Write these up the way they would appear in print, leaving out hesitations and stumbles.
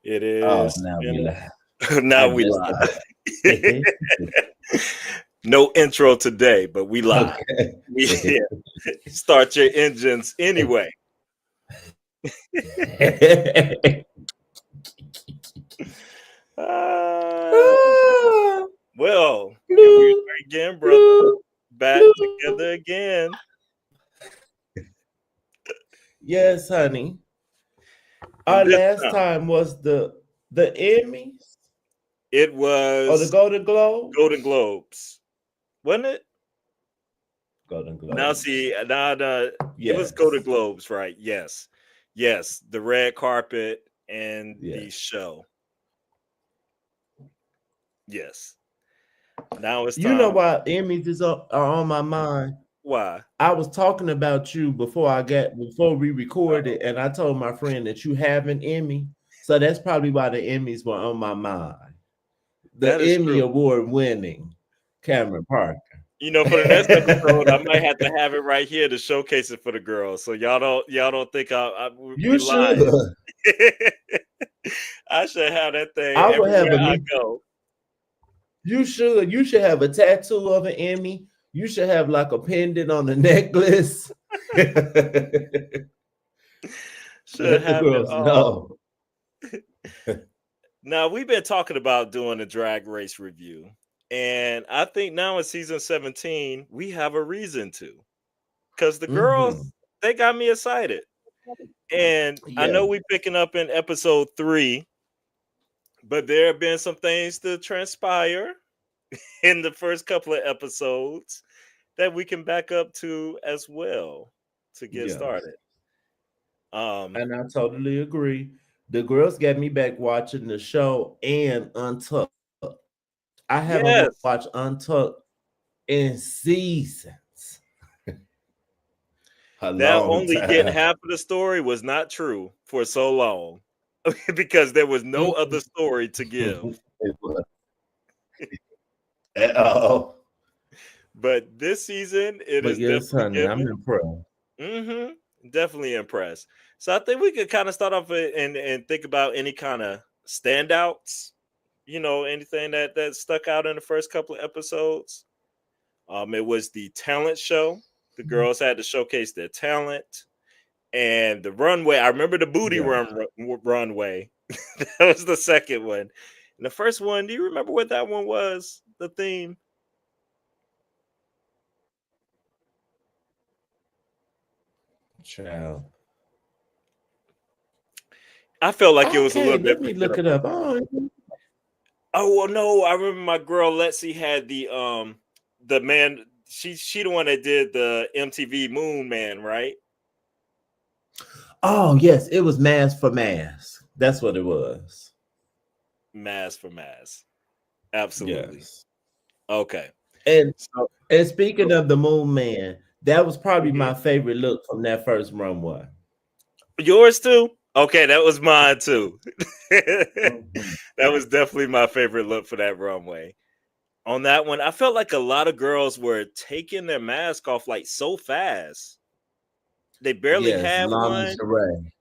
It Oh, is. now we You live. know, now I we guess live. not. No intro today, but we live. Okay. Yeah. Start your engines anyway. Uh, well, here we Blue, are again, brother. blue, Back blue. together again. Yes, honey. And Our this last time, time was the Emmys it or the was Golden Globes. Golden Globes, wasn't it? Golden Now, Globes. see, now it was Golden Yes. Globes, right? Yes, yes, the red carpet and the Yes. show. Yes. Now it's You know time. why Emmys are on my mind? Why? I was talking about you before we recorded, Uh-oh. and I told my friend that you have an Emmy. So that's probably why the Emmys were on my mind. The That is Emmy true. Award winning Cameron Parker. For the next episode, I might have to have it right here to showcase it for the girls, so y'all don't think we You should. lying. I should have that thing I would have everywhere a I go. you should. You should have a tattoo of an Emmy. You should have like a pendant on the necklace. Let Should the have it girls all. know. Now we've been talking about doing a drag race review, and I think now in season 17 we have a reason to, because the Mm-hmm. girls they got me excited, and I Yeah. know we picking up in episode 3, but there have been some things to transpire in the first couple of episodes that we can back up to as well to get Yes. started. Um, And I totally agree. The girls got me back watching the show and Untucked. I haven't watched yes, Untucked in seasons. A that long only getting time. half of the story was not true for so long because there was no other story to give. It was at all. But this season, it But is yes, definitely honey, I'm given. impressed. Definitely impressed. So I think we could kind of start off and think about any kind of standouts. Anything that stuck out in the first couple of episodes. It was the talent show. The girls had to showcase their talent and the runway. I remember the booty Yeah. runway. That was the second one. And the first one, do you remember what that one was? The theme? Child. I felt like it was a Okay, little bit let me look it forgettable. up. Oh, Oh well, no, I remember my girl Lexi had the man. She the one that did the MTV Moon Man, right? oh yes, it was Mask for Mask. That's what it was. Mass for mass, absolutely. Yes. Okay, And so and speaking of the Moon Man, that was probably mhm. my favorite look from that first runway. Yours too. Okay, that was mine too. That Mhm. was definitely my favorite look for that runway. On that one, I felt like a lot of girls were taking their mask off like so fast. They barely Yes, had Lana one. Ray.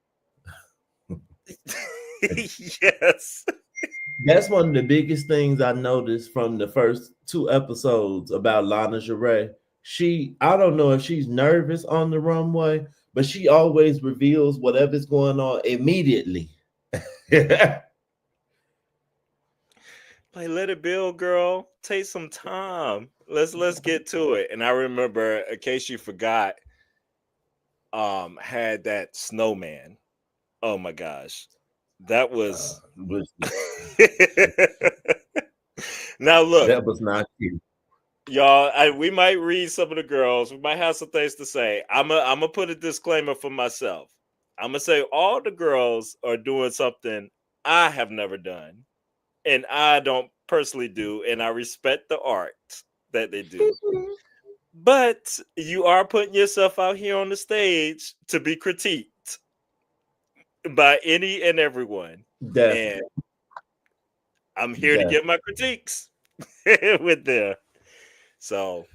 Yes. That's one of the biggest things I noticed from the first two episodes about Lana Ray. I don't know if she's nervous on the runway, but she always reveals whatever's going on immediately. Like, let it build, girl. Take some time. Let's get to it. And I remember, in case you forgot, had that snowman. Oh my gosh. That was Which now look, that was not cute. y'all. We might read some of the girls. We might have some things to say. I'm gonna put a disclaimer for myself. I'm gonna say all the girls are doing something I have never done, and I don't personally do, and I respect the art that they do. But you are putting yourself out here on the stage to be critiqued by any and everyone, and Definitely, I'm here to give definitely. my critiques with them. So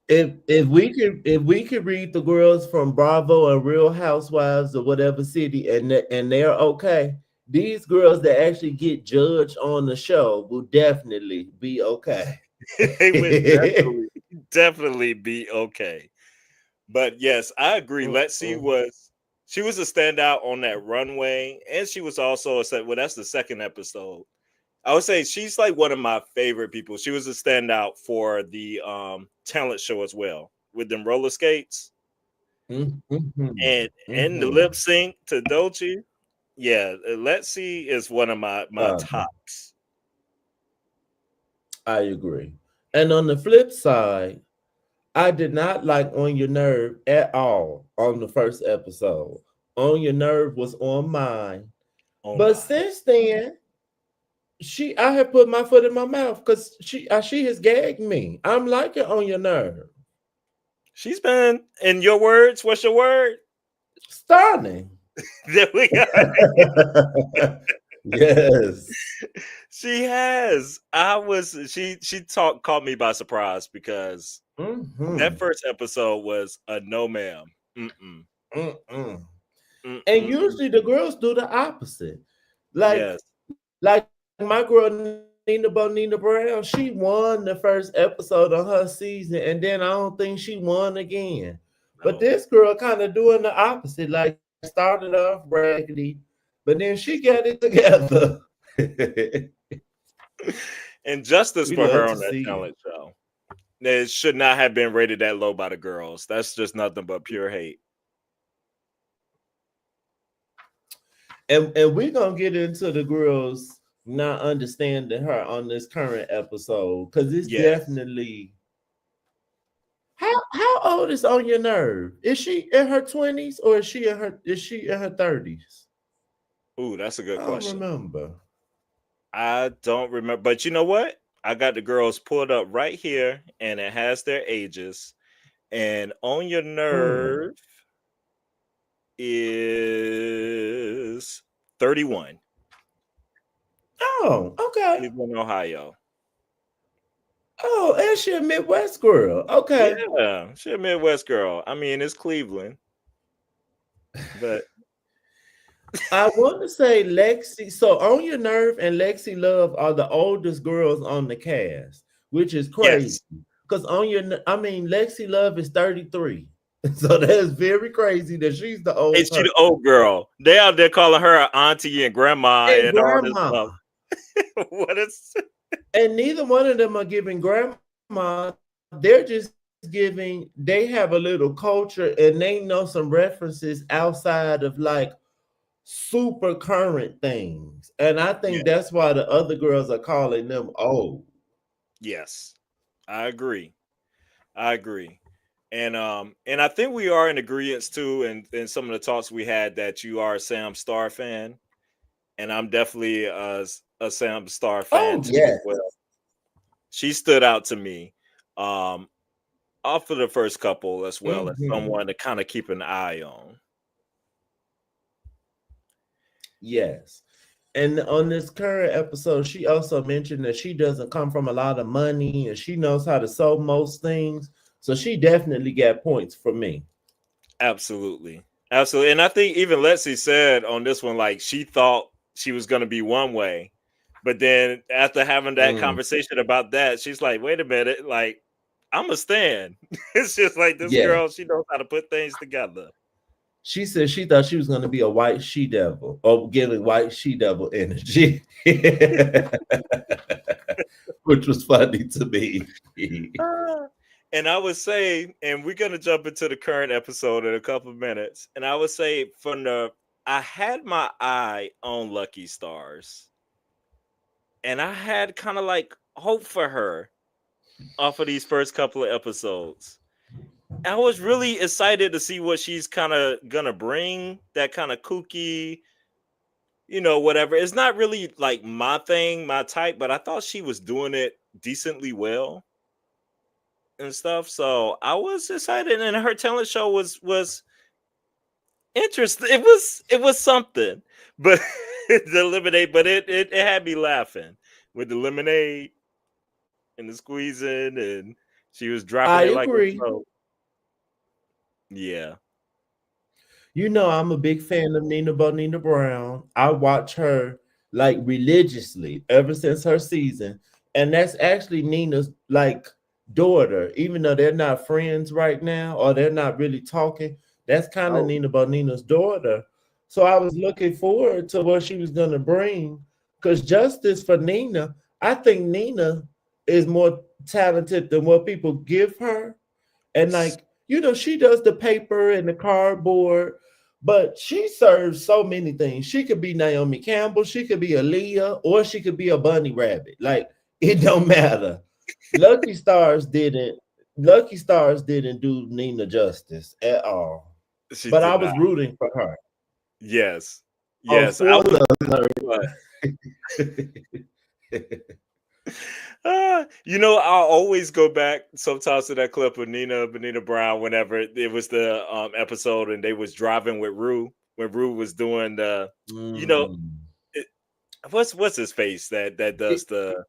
If we could read the girls from Bravo and Real Housewives or whatever city and they're okay, these girls that actually get judged on the show will definitely be okay. They would definitely be okay. But yes, I agree. Lexi Mm-mm. was she was a standout on that runway, and she was also a set. Well, that's the second episode. I would say she's like one of my favorite people. She was a standout for the talent show as well with them roller skates and the lip Mhm. sync to Dolce. Yeah, Lexi is one of my Uh, tops. I agree. And on the flip side, I did not like On Your Nerve at all on the first episode. On Your Nerve was on mine. Oh But my. since then, I have put my foot in my mouth because she has gagged me. I'm liking On Your Nerve. She's been in your words. What's your word? Stunning. There we go. Yes. She has. I was she talked caught me by surprise because that Hmm. first episode was a no ma'am. Mm-mm. Mm-mm. And Mm-mm-mm. usually the girls do the opposite. Like Yes. my girl Nina Bonina Brown, she won the first episode of her season, and then I don't think she won again. But No. this girl kind of doing the opposite, like started off raggedy, but then she got it together. And justice We for love her to on that see it. talent show. It should not have been rated that low by the girls. That's just nothing but pure hate. And we're gonna get into the girls not understanding her on this current episode because it's Yes. definitely how old is On Your Nerve? Is she in her 20s or is she in her 30s? Ooh, that's a I good don't question. remember. I don't remember, but you know what? I got the girls pulled up right here, and it has their ages. And on your Mm. nerve is 31, Oh, okay. Cleveland, Ohio. Oh, and she a Midwest girl. Okay. Yeah, she a Midwest girl. I mean, it's Cleveland, but I want to say Lexi. So On Your Nerve and Lexi Love are the oldest girls on the cast, which is crazy. yes, Because I mean, Lexi Love is 33. So that is very crazy that she's the and old she the person. old girl. They out there calling her auntie and grandma And and all this grandma. stuff. What is? And neither one of them are giving grandma. They're just giving, they have a little culture and they know some references outside of like super current things. And I think that's Yeah. why the other girls are calling them old. Yes, I agree. I agree. And I think we are in agreement too in some of the talks we had that you are a Sam Star fan, and I'm definitely a Sam Star fan Oh, too as yes. well. She stood out to me um off of the first couple as well as Hmm. someone to kind of keep an eye on. Yes. And on this current episode, she also mentioned that she doesn't come from a lot of money and she knows how to sew most things. So she definitely got points for me. Absolutely. Absolutely. And I think even Lexi said on this one, like she thought she was gonna be one way. But then after having that Mm, conversation about that, she's like, wait a minute, like I'm a stan. It's just like this yeah. girl, she knows how to put things together. She said she thought she was going to be a white she devil or giving white she devil energy, which was funny to me. Ah. And I would say, and we're gonna jump into the current episode in a couple of minutes. And I would say from the I had my eye on Lucky Stars, and I had kind of like hope for her off of these first couple of episodes. I was really excited to see what she's kind of gonna bring. That kind of kooky, whatever. It's not really like my thing, my type, but I thought she was doing it decently well and stuff. So I was excited, and her talent show was interesting. It was something, but the lemonade, but it had me laughing with the lemonade and the squeezing, and she was dropping I it like it's agree. so. Yeah. You know, I'm a big fan of Nina Bonina Brown. I watch her like religiously ever since her season. And that's actually Nina's like daughter, even though they're not friends right now or they're not really talking. That's kind of Oh, Nina Bonina's daughter. So I was looking forward to what she was going to bring because justice for Nina, I think Nina is more talented than what people give her. And like, you know, she does the paper and the cardboard, but she serves so many things. She could be Naomi Campbell, she could be Aaliyah, or she could be a bunny rabbit. Like, it don't matter. Lucky Stars didn't Lucky Stars didn't do Nina justice at all. she But I did was not. rooting for her. Yes, Oh, yes, I was. spoiler alert. But you know, I'll always go back sometimes to that clip of Nina Benita Brown whenever it was the episode and they was driving with Rue when Rue was doing the, you know, Mm. it, what's his face that does the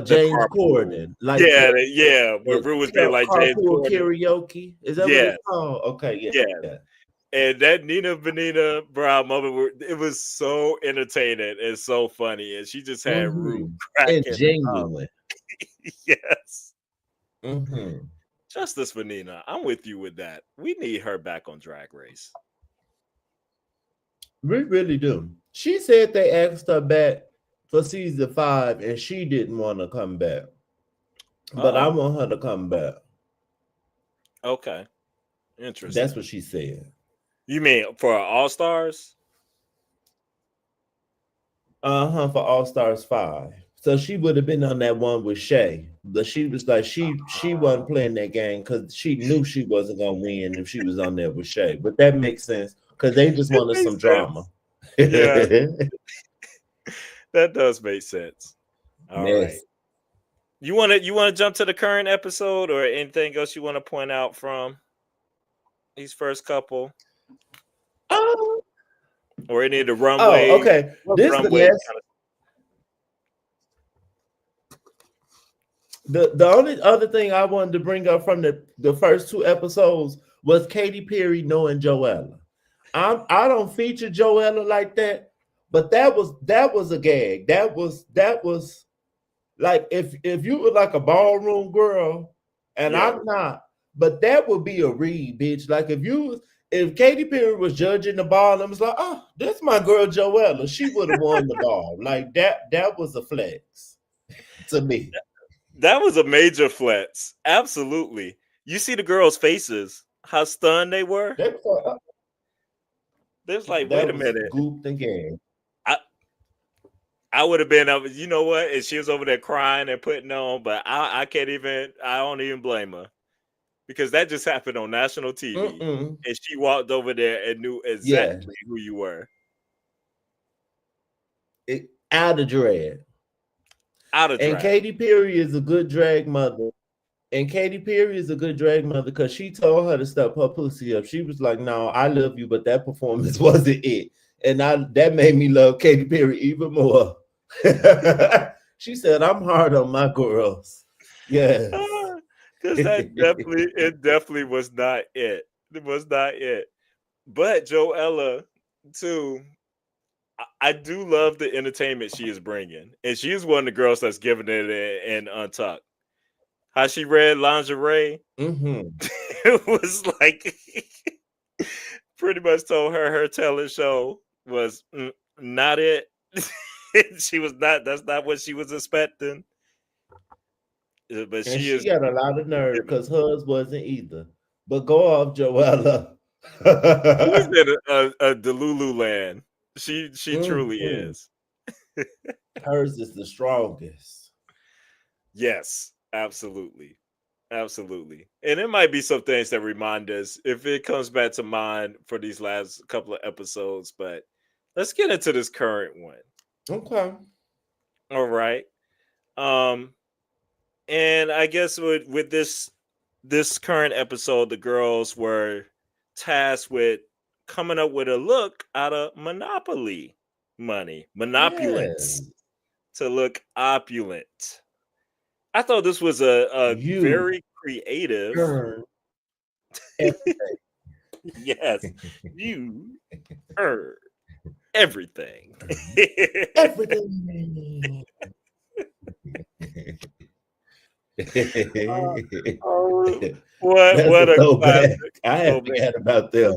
James carpool. Corden, like Yeah, yeah. When Rue was being like James carpool Corden. karaoke. Is that what Yes, it's called? Okay, yeah. yeah. And that Nina Benita Brown moment, it was so entertaining and so funny, and she just had Rue Mm-hmm. And cracking up. genuine. Yes. Mm-hmm. Justice for Nina. I'm with you with that. We need her back on Drag Race. We really do. She said they asked her back for season 5 and she didn't want to come back. But I Oh, want her to come back. okay. That's Interesting. what she said. You mean for All Stars? Uh-huh, for All Stars 5. So she would have been on that one with Shay. But she was like, she wasn't playing that game because she knew she wasn't gonna win if she was on there with Shay. But that makes sense because they just It wanted some makes drama. sense. Yeah, that does make sense. All right. Mess. You want to jump to the current episode or anything else you want to point out from these first couple Oh, or any of the oh, runway okay. This the runway last kind the only other thing I wanted to bring up from the first two episodes was Katy Perry knowing Joella. I don't feature Joella like that, but that was a gag. That was like if you were like a ballroom girl, and yeah. I'm not, but that would be a read, bitch. Like if Katy Perry was judging the ball and I was like, oh, this my girl Joella, she would have won the ball. Like that was a flex to me. That was a major flex. Absolutely. You see the girls' faces, how stunned they were? That was, They was like, wait that a was minute. gooped and gagged. I, I would have been you know what? And she was over there crying and putting on, but I don't even blame her. Because that just happened on national TV. Mm-mm. And she walked over there and knew Yeah, exactly who you were. out of drag. Out of And drag. Katy Perry is a good drag mother. And Katy Perry is a good drag mother because she told her to step her pussy up. She was like, "No, I love you, but that performance wasn't it." And that made me love Katy Perry even more. She said, "I'm hard on my girls." Yes. Because it definitely was not it. It was not it. But Joella, too, I do love the entertainment she is bringing. And she is one of the girls that's giving it in Untucked. How she read lingerie, Hmm. it was like pretty much told her talent show was not it. She was not. That's not what she was expecting. But And she she is got a lot of nerve giving because hers wasn't either. But go off, Joella. it. She is in a Delulu land. She truly Mm-mm. is. Hers is the strongest. Yes, absolutely. Absolutely. And it might be some things that remind us if it comes back to mind for these last couple of episodes, but let's get into this current one. Okay. All right. Um and I guess with this current episode the girls were tasked with coming up with a look out of Monopoly money, monopulence Yes. to look opulent. I thought this was a You very creative. earn everything. Yes, you heard everything. Everything. Oh, what That's a a throwback. classic I had moment. forgot about them.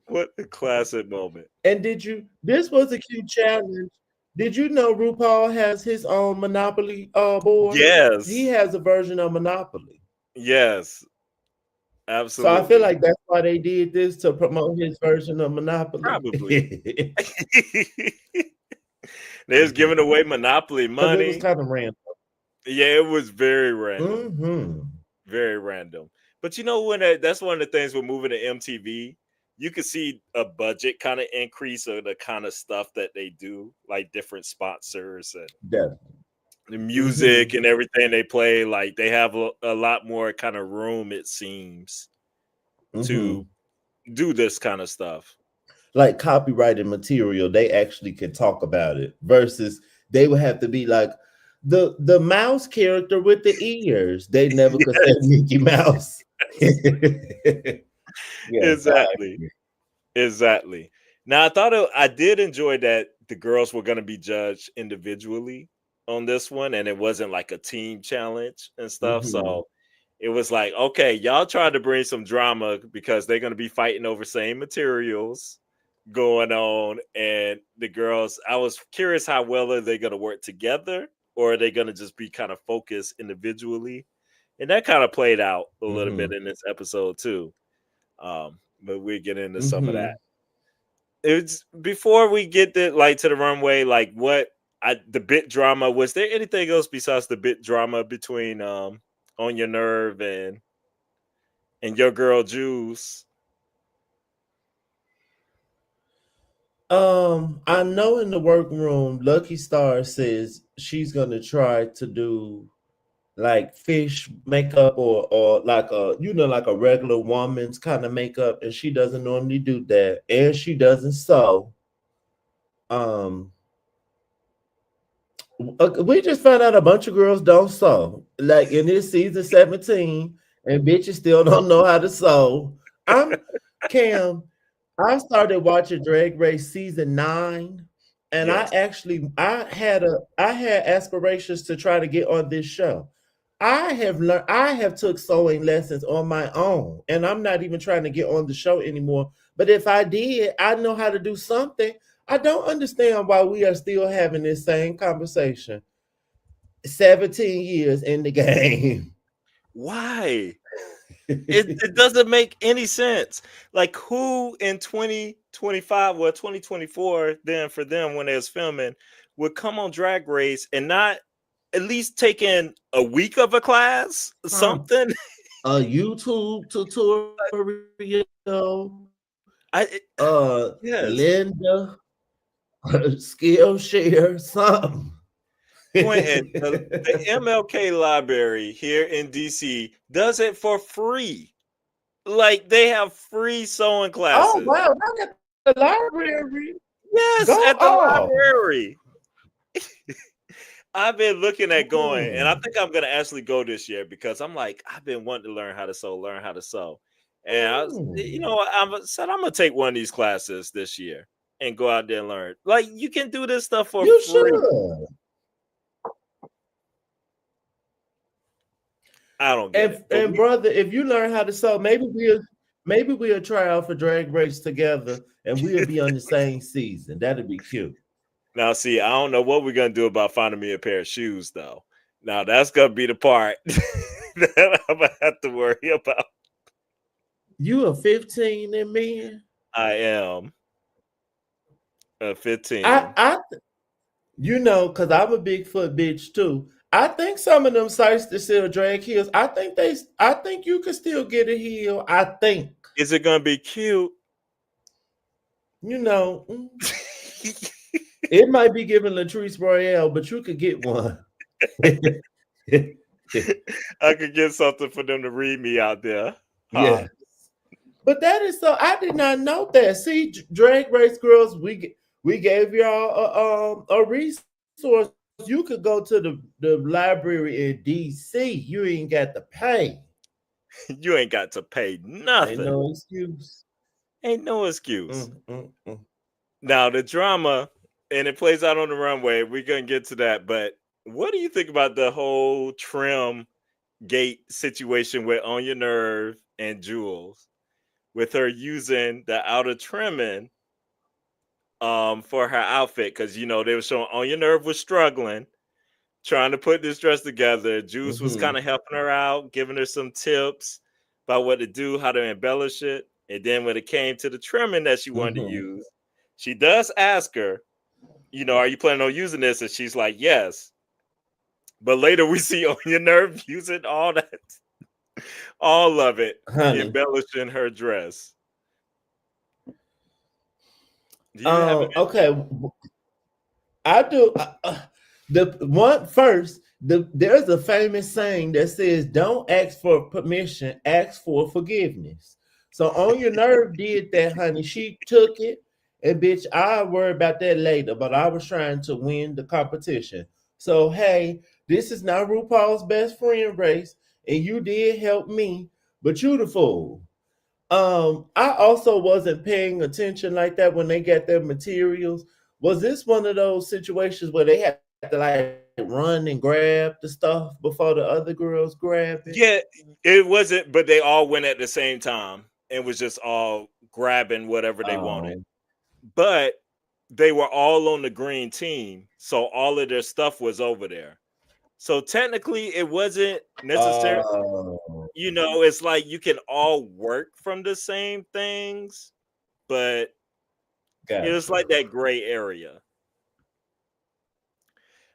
What a classic moment. And did you? This was a cute challenge. Did you know RuPaul has his own Monopoly board? He Yes. has a version of Monopoly. Yes, So I feel absolutely. like that's why they did this to promote his version of Monopoly. Probably. They was giving away Monopoly Because it was money. kind of random. Yeah, it was very random. Hmm. Very random. But you know when that's one of the things with moving to MTV, you could see a budget kind of increase of the kind of stuff that they do, like different sponsors and Definitely. the Hmm. music and everything they play. Like they have a lot more kind of room, it seems, to Hmm. do this kind of stuff. Like copyrighted material, they actually could talk about it versus they would have to be like the mouse character with the ears. They never could say Yes, Mickey Mouse. Yes, I exactly. agree. Exactly. Now I did enjoy that the girls were going to be judged individually on this one, and it wasn't like a team challenge and stuff. Hmm. So it was like, okay, y'all tried to bring some drama because they're going to be fighting over same materials going on, and the girls. I was curious how well are they going to work together, or are they going to just be kind of focused individually? And that kind of played out a little bit Hmm. in this episode too. But we'll get into some of that. Hmm. It's before we get to the runway, like what the bit drama, was there anything else besides the bit drama between On Your Nerve and your girl Juice? I know in the workroom, Lucky Star says she's gonna try to do like fish makeup or like like a regular woman's kind of makeup, and she doesn't normally do that, and she doesn't sew. Um, we just found out a bunch of girls don't sew. Like in this season 17, and bitches still don't know how to sew. I'm Cam. I started watching Drag Race season 9, and Yes. I had aspirations to try to get on this show. I have took sewing lessons on my own, and I'm not even trying to get on the show anymore. But if I did, I know how to do something. I don't understand why we are still having this same conversation 17 years in the game. Why? It doesn't make any sense. Like who in 2025 or 2024 then for them when they was filming would come on Drag Race and not at least taking a week of a class, Um, something. a YouTube tutorial, I yes, Linda, Skillshare, something. Quentin, the MLK library here in DC does it for free. Like they have free sewing Oh classes. wow, look at the library. Go Yes, at the off. library. I've been looking at going, and I Mm, think I'm gonna actually go this year because I'm like, I've been wanting to learn how to sew. And mm. said I'm gonna take one of these classes this year and go out there and learn. Like you can do this stuff for You free. should. I don't get it, but And brother, if you learn how to sew, maybe we'll try out for Drag Race together, and we'll be on the same season. That'd be cute. now see, I don't know what we're gonna do about finding me a pair of shoes though. Now that's gonna be the part that I'm gonna have to worry about. You are 15 and me. I am I 15. I because I'm a Bigfoot bitch too. I think some of them sites that sell drag heels, I think you can still get a heel. I think. Is it gonna be cute? You know, mm, it might be giving Latrice Royale, but you could get one. I could get something for them to read me out there. Huh. Yeah. But that is so. I did not know that. See, Drag Race girls, we gave y'all a resource. You could go to the library in DC. You ain't got to pay. You ain't got to pay Ain't nothing. no excuse. Ain't no excuse. Mm, mm, mm. Now the drama, and it plays out on the runway. We're gonna get to that, but what do you think about the whole trim gate situation with On Your Nerve and Jules, with her using the outer trimming for her outfit? Because they were showing On Your Nerve was struggling trying to put this dress together. Juice was kind Mhm. of helping her out, giving her some tips about what to do, how to embellish it. And then when it came to the trimming that she wanted to Mhm. use, she does ask her, are you planning on using this? And she's like, yes. But later we see On Your Nerve using all that, all of it, Honey. embellishing her dress. Do you have an Okay. I do. The one first. There's a famous saying that says, "Don't ask for permission, ask for forgiveness." So On Your Nerve did that, honey. She took it, and bitch, I'll worry about that later. But I was trying to win the competition. So hey, this is not RuPaul's best friend race, and you did help me, but you the fool. I also wasn't paying attention like that when they got their materials. Was this one of those situations where they had to like run and grab the stuff before the other girls grab it? Yeah, it wasn't, but they all went at the same time and was just all grabbing whatever they Oh, wanted. But they were all on the green team, so all of their stuff was over there. So technically, it wasn't necessary. oh, It's like you can all work from the same things, but it was gotcha. like that gray area.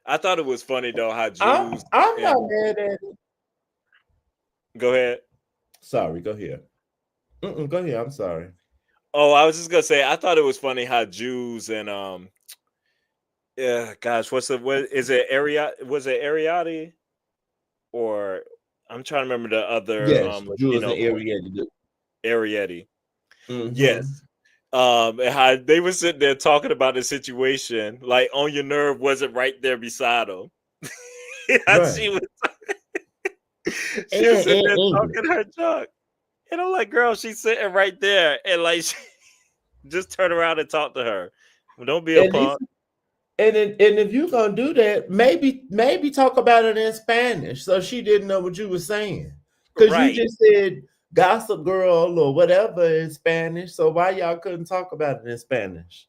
I thought it was funny though how Jews I'm not and mad at it. go ahead. Sorry, go here. Go ahead. I'm sorry. Oh, I was just gonna say I thought it was funny how Jews and yeah, gosh, what is it? Was it Ariati, or I'm trying to remember the other Yes, Jules and Latino queen, Arietta. Arietti. Mm-hmm. Yes. And how they were sitting there talking about the situation, like On Your Nerve wasn't right there beside them. Yeah, Right. she was sitting And there English. talking her junk. And I'm like, girl, she's sitting right there. And like just turn around and talk to her. Well, don't be a At least punk. and if you're gonna do that, maybe talk about it in Spanish so she didn't know what you were saying. Cause you Right. just said gossip girl or whatever in Spanish. So why y'all couldn't talk about it in Spanish?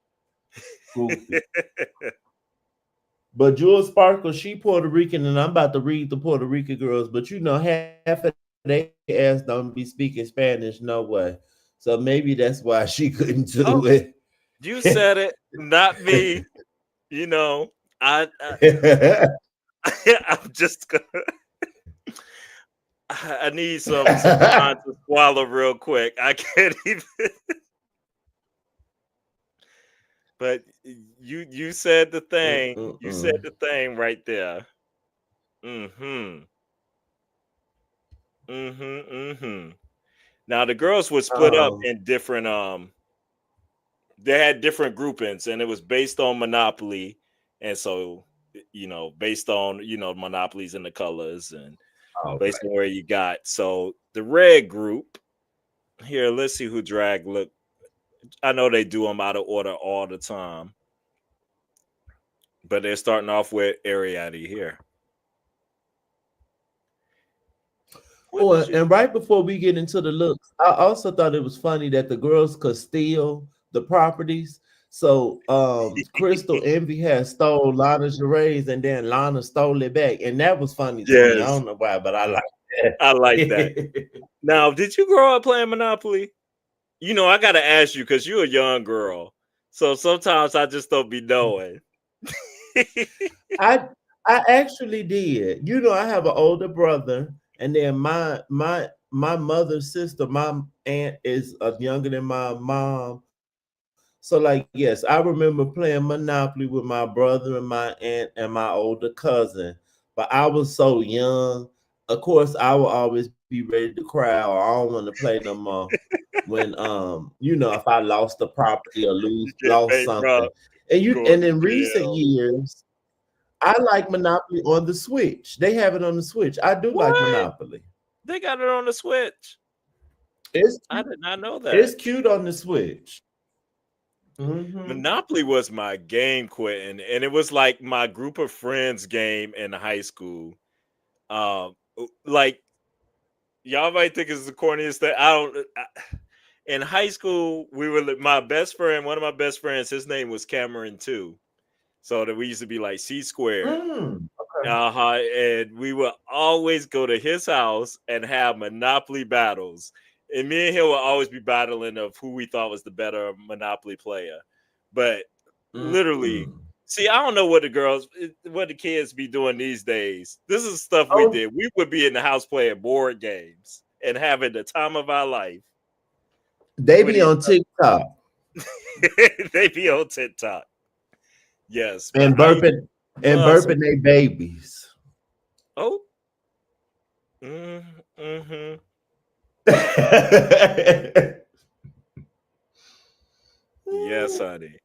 Goofy. But Jewel Sparkle, she Puerto Rican, and I'm about to read the Puerto Rican girls, but half of their ass don't be speaking Spanish, no way. So maybe that's why she couldn't do it. You said it, not me. You know, I I'm just gonna I need some time to swallow real quick. I can't even. But you said the thing. You said Mm-mm-mm. the thing right there. Mhm. Mhm. Mhm. Now the girls were split up Um, in different they had different groupings, and it was based on Monopoly, and so based on monopolies and the colors, and all based right. on where you got. So the red group here, let's see who drag look. I know they do them out of order all the time, but they're starting off with Ariadne here. What Oh, did you? and right before we get into the looks, I also thought it was funny that the girls could steal the properties. So Crystal Envy had stole Lana Gervais and then Lana stole it back. And that was funny to me. I Yes, don't know why, but I like I like that. that. Now, did you grow up playing Monopoly? I gotta ask you because you're a young girl, so sometimes I just don't be knowing. I I actually did. I have an older brother, and then my mother's sister, my aunt is younger than my mom. So like, yes, I remember playing Monopoly with my brother and my aunt and my older cousin. But I was so young. Of course, I will always be ready to cry or I don't want to play no more when if I lost the property or Get lost something. bankrupt, And going to in recent jail. years, I like Monopoly on the Switch. They have it on the Switch. I do like What? Monopoly. They got it on the Switch. It's I did not know it's that. cute on the Switch. Hmm. Monopoly was my game, Quentin, and it was like my group of friends game in high school. Like y'all might think it's the corniest thing. I don't. In high school, we were my best friend. One of my best friends, his name was Cameron too. So that we used to be like C squared. Okay. And we would always go to his house and have Monopoly battles. And me and him would always be battling of who we thought was the better Monopoly player. But literally, Mm. see, I don't know what the kids be doing these days. This is stuff we Oh, did. We would be in the house playing board games and having the time of our life they with be each on TikTok other. They be on TikTok. Yes, but and I burping love some. their babies. Oh, mm-hmm. Yes, honey.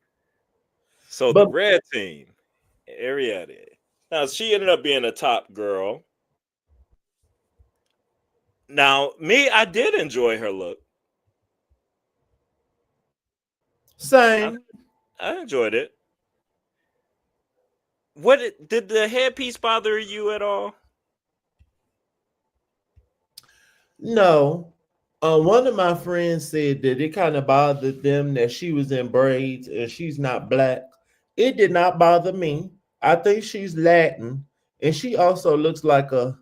So the But red team, Ariadne. Now she ended up being a top girl. Now me, I did enjoy her look. I, same. I enjoyed it. Did the headpiece bother you at all? No. One of my friends said that it kind of bothered them that she was in braids and she's not black. It did not bother me. I think she's Latin, and she also looks like a.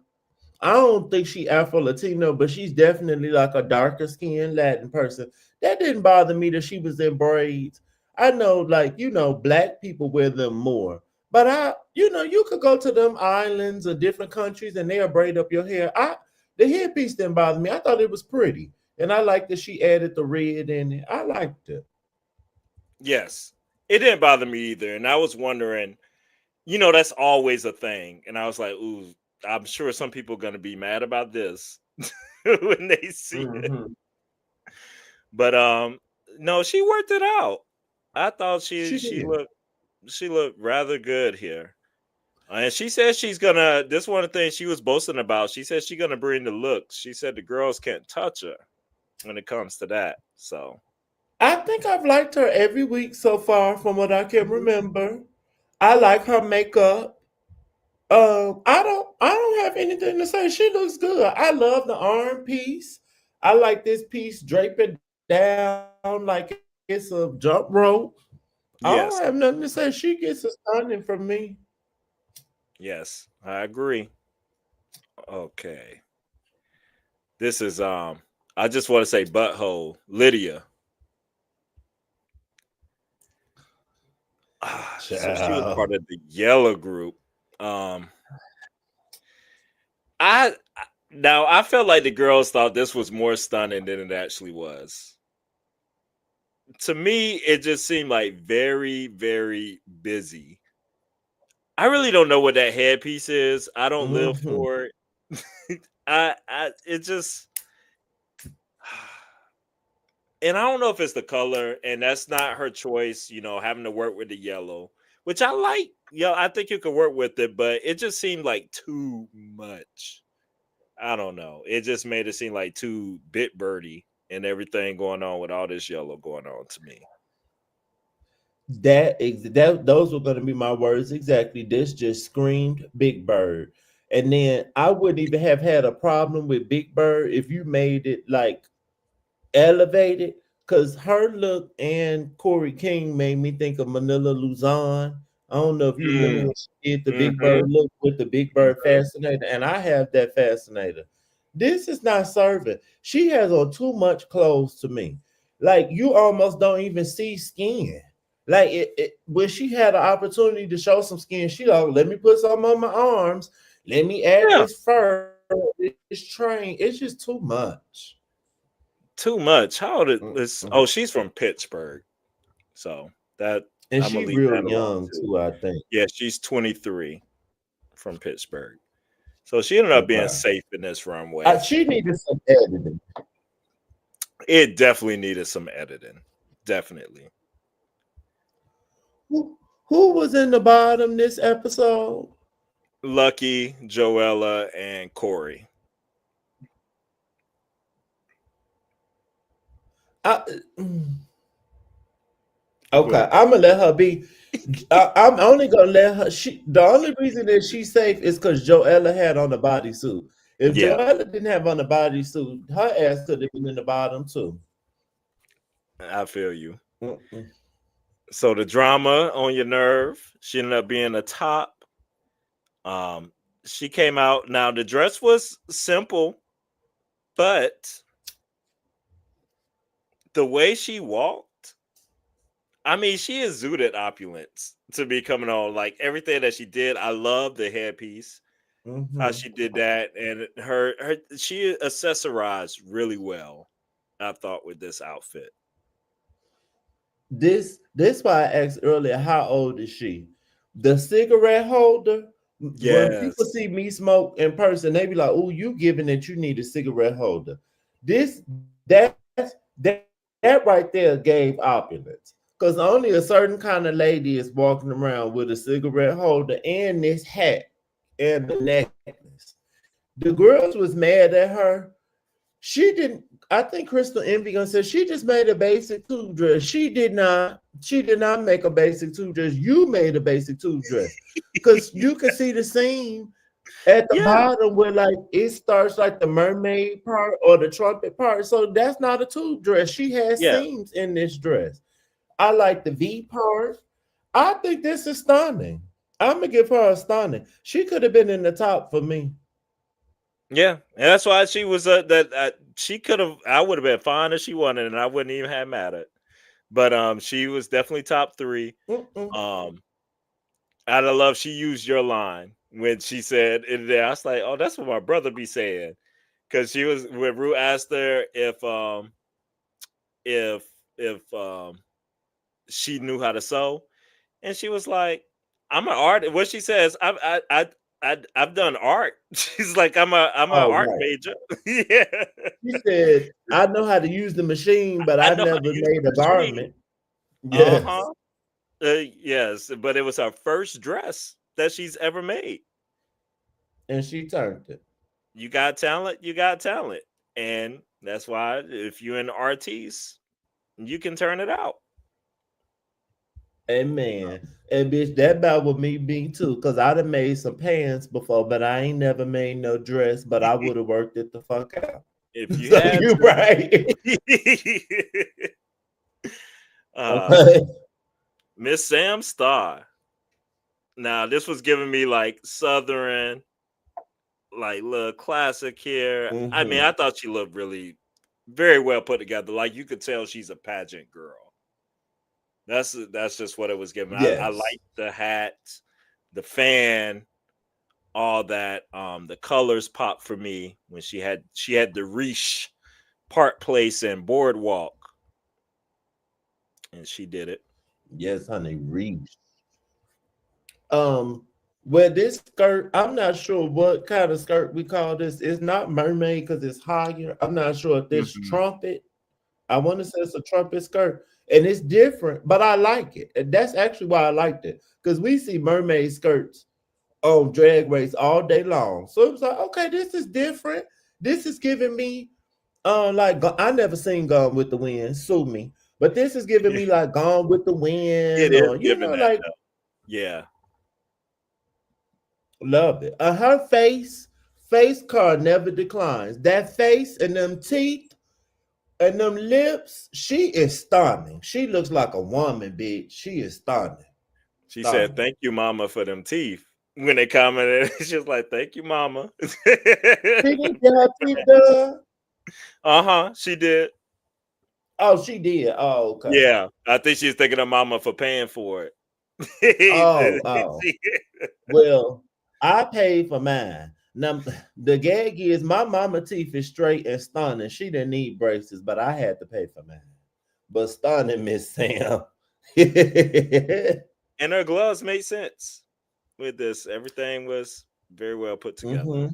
I don't think she Afro Latino, but she's definitely like a darker skinned Latin person. That didn't bother me that she was in braids. I know, like, black people wear them more. But you could go to them islands or different countries and they'll braid up your hair. The headpiece didn't bother me. I thought it was pretty. And I liked that she added the red in it. I liked it. Yes. It didn't bother me either. And I was wondering, that's always a thing. And I was like, ooh, I'm sure some people are gonna be mad about this when they see it. Hmm. But no, she worked it out. I thought She did. she looked rather good here. And she said she's gonna. This one of the things she was boasting about. She said she's gonna bring the looks. She said the girls can't touch her when it comes to that. So I think I've liked her every week so far from what I can remember. I like her makeup. I don't have anything to say. She looks good. I love the arm piece. I like this piece draping down like it's a jump rope. I don't have nothing to yes, say. She gets a stunning from me. yes, I agree. Okay, this is I just want to say butthole Lydia. So she was Child. part of the yellow group. Um, now I felt like the girls thought this was more stunning than it actually was. To me, it just seemed like very, very busy. I really don't know what that headpiece is. I don't live Hmm. for it. It just, and I don't know if it's the color, and that's not her choice. Having to work with the yellow, which I like. I think you could work with it, but it just seemed like too much. I don't know. It just made it seem like too bit birdie and everything going on with all this yellow going on to me. That those were going to be my words exactly. This just screamed Big Bird, and then I wouldn't even have had a problem with Big Bird if you made it like elevated, because her look and Corey King made me think of Manila Luzon. I don't know if you remember Mm, when she did the Big mm-hmm, Bird look with the Big Bird mm-hmm. fascinator, and I have that fascinator. This is not serving. She has on too much clothes to me. Like you almost don't even see skin. Like when she had an opportunity to show some skin, she like, let me put some on my arms. Let me add Yeah, this fur, this train. It's just too much. too much. How old is this? Mm-mm. Oh, she's from Pittsburgh. So that And I'm she gonna leave real that alone young too. too, I think. Yeah, she's 23 from Pittsburgh. So she ended up being Okay. safe in this runway. She needed some editing. It definitely needed some editing. Definitely. Who was in the bottom this episode? Lucky, Joella, and Corey. I, Go okay, ahead. I'm gonna let her be. I'm only gonna let her. The only reason that she's safe is because Joella had on the bodysuit. If Yeah, Joella didn't have on the bodysuit, her ass could have been in the bottom too. I feel you. Mm-mm. So the drama on your nerve, she ended up being a top. Um, she came out. Now the dress was simple, but the way she walked, I mean, she exuded opulence to be coming on. Like everything that she did, I love the headpiece, how Mm-hmm. she did that, and her she accessorized really well. I thought with this outfit. This why I asked earlier, how old is she? The cigarette holder. When people Yes. see me smoke in person, they be like, "Oh, you giving it? You need a cigarette holder." That right there gave opulence because only a certain kind of lady is walking around with a cigarette holder and this hat and a necklace. The girls was mad at her. She didn't. I think Crystal Envy gonna say she just made a basic tube dress. She did not. She did not make a basic tube dress. You made a basic tube dress because you can see the seam at the Yeah. bottom where like it starts like the mermaid part or the trumpet part. So that's not a tube dress. She has Yeah. seams in this dress. I like the V part. I think this is stunning. I'm gonna give her a stunning. She could have been in the top for me. Yeah. And that's why she was that she could have I would have been fine if she wanted and I wouldn't even have mattered. But she was definitely top 3. Mm-mm. Um Out of love, she used your line when she said in there. I was like, "Oh, that's what my brother be saying." Because she was when Rue asked her if she knew how to sew, and she was like, "I'm an art." What she says, I've done art." She's like, I'm an Oh, art right. major." Yeah, She said, I know how to use the machine, but I I know how to never use made the a machine. garment. Uh Yes. huh. Yes, but it was her first dress that she's ever made. And she turned it. You got talent, you got talent. And that's why if you're an artiste, you can turn it out. Amen. And bitch, that about with me being too, because I'd have made some pants before, but I ain't never made no dress, but I would have worked it the fuck out. If you So had you right. to. uh Okay. Miss Sam Star. Now this was giving me like southern, like little classic here. I mean, Hmm. I thought she looked really very well put together. Like you could tell she's a pageant girl. That's just what it was giving. I Yes. like the hat, the fan, all that. The colors popped for me when she had the Riche Park Place and Boardwalk, and she did it. Yes, honey. Reach. Um, well, this skirt, I'm not sure what kind of skirt we call this. It's not mermaid because it's higher. I'm not sure if this Mhm. trumpet. I want to say it's a trumpet skirt, and it's different, but I like it. And that's actually why I liked it because we see mermaid skirts on Drag Race all day long. So it was like, okay, this is different. This is giving me, like I never seen Gone with the Wind. Sue me, but this is giving Yeah, me like Gone with the it Wind, is or giving that like though. Yeah, love it. Her face card never declines. That face and them teeth and them lips, she is stunning. She looks like a woman, bitch. She is stunning. she said, Stunning. "Thank you, Mama, for them teeth." When they commented, she was like, "Thank you, Mama." She didn't get her teeth done. She did. Oh, she did. Oh, okay. Yeah, I think she's thanking her mama for paying for it. Oh. Well, I paid for mine. Now the gag is my mama teeth is straight and stunning. She didn't need braces, but I had to pay for mine. But stunning, Miss Sam. And her gloves made sense with this. Everything was very well put together. Hmm.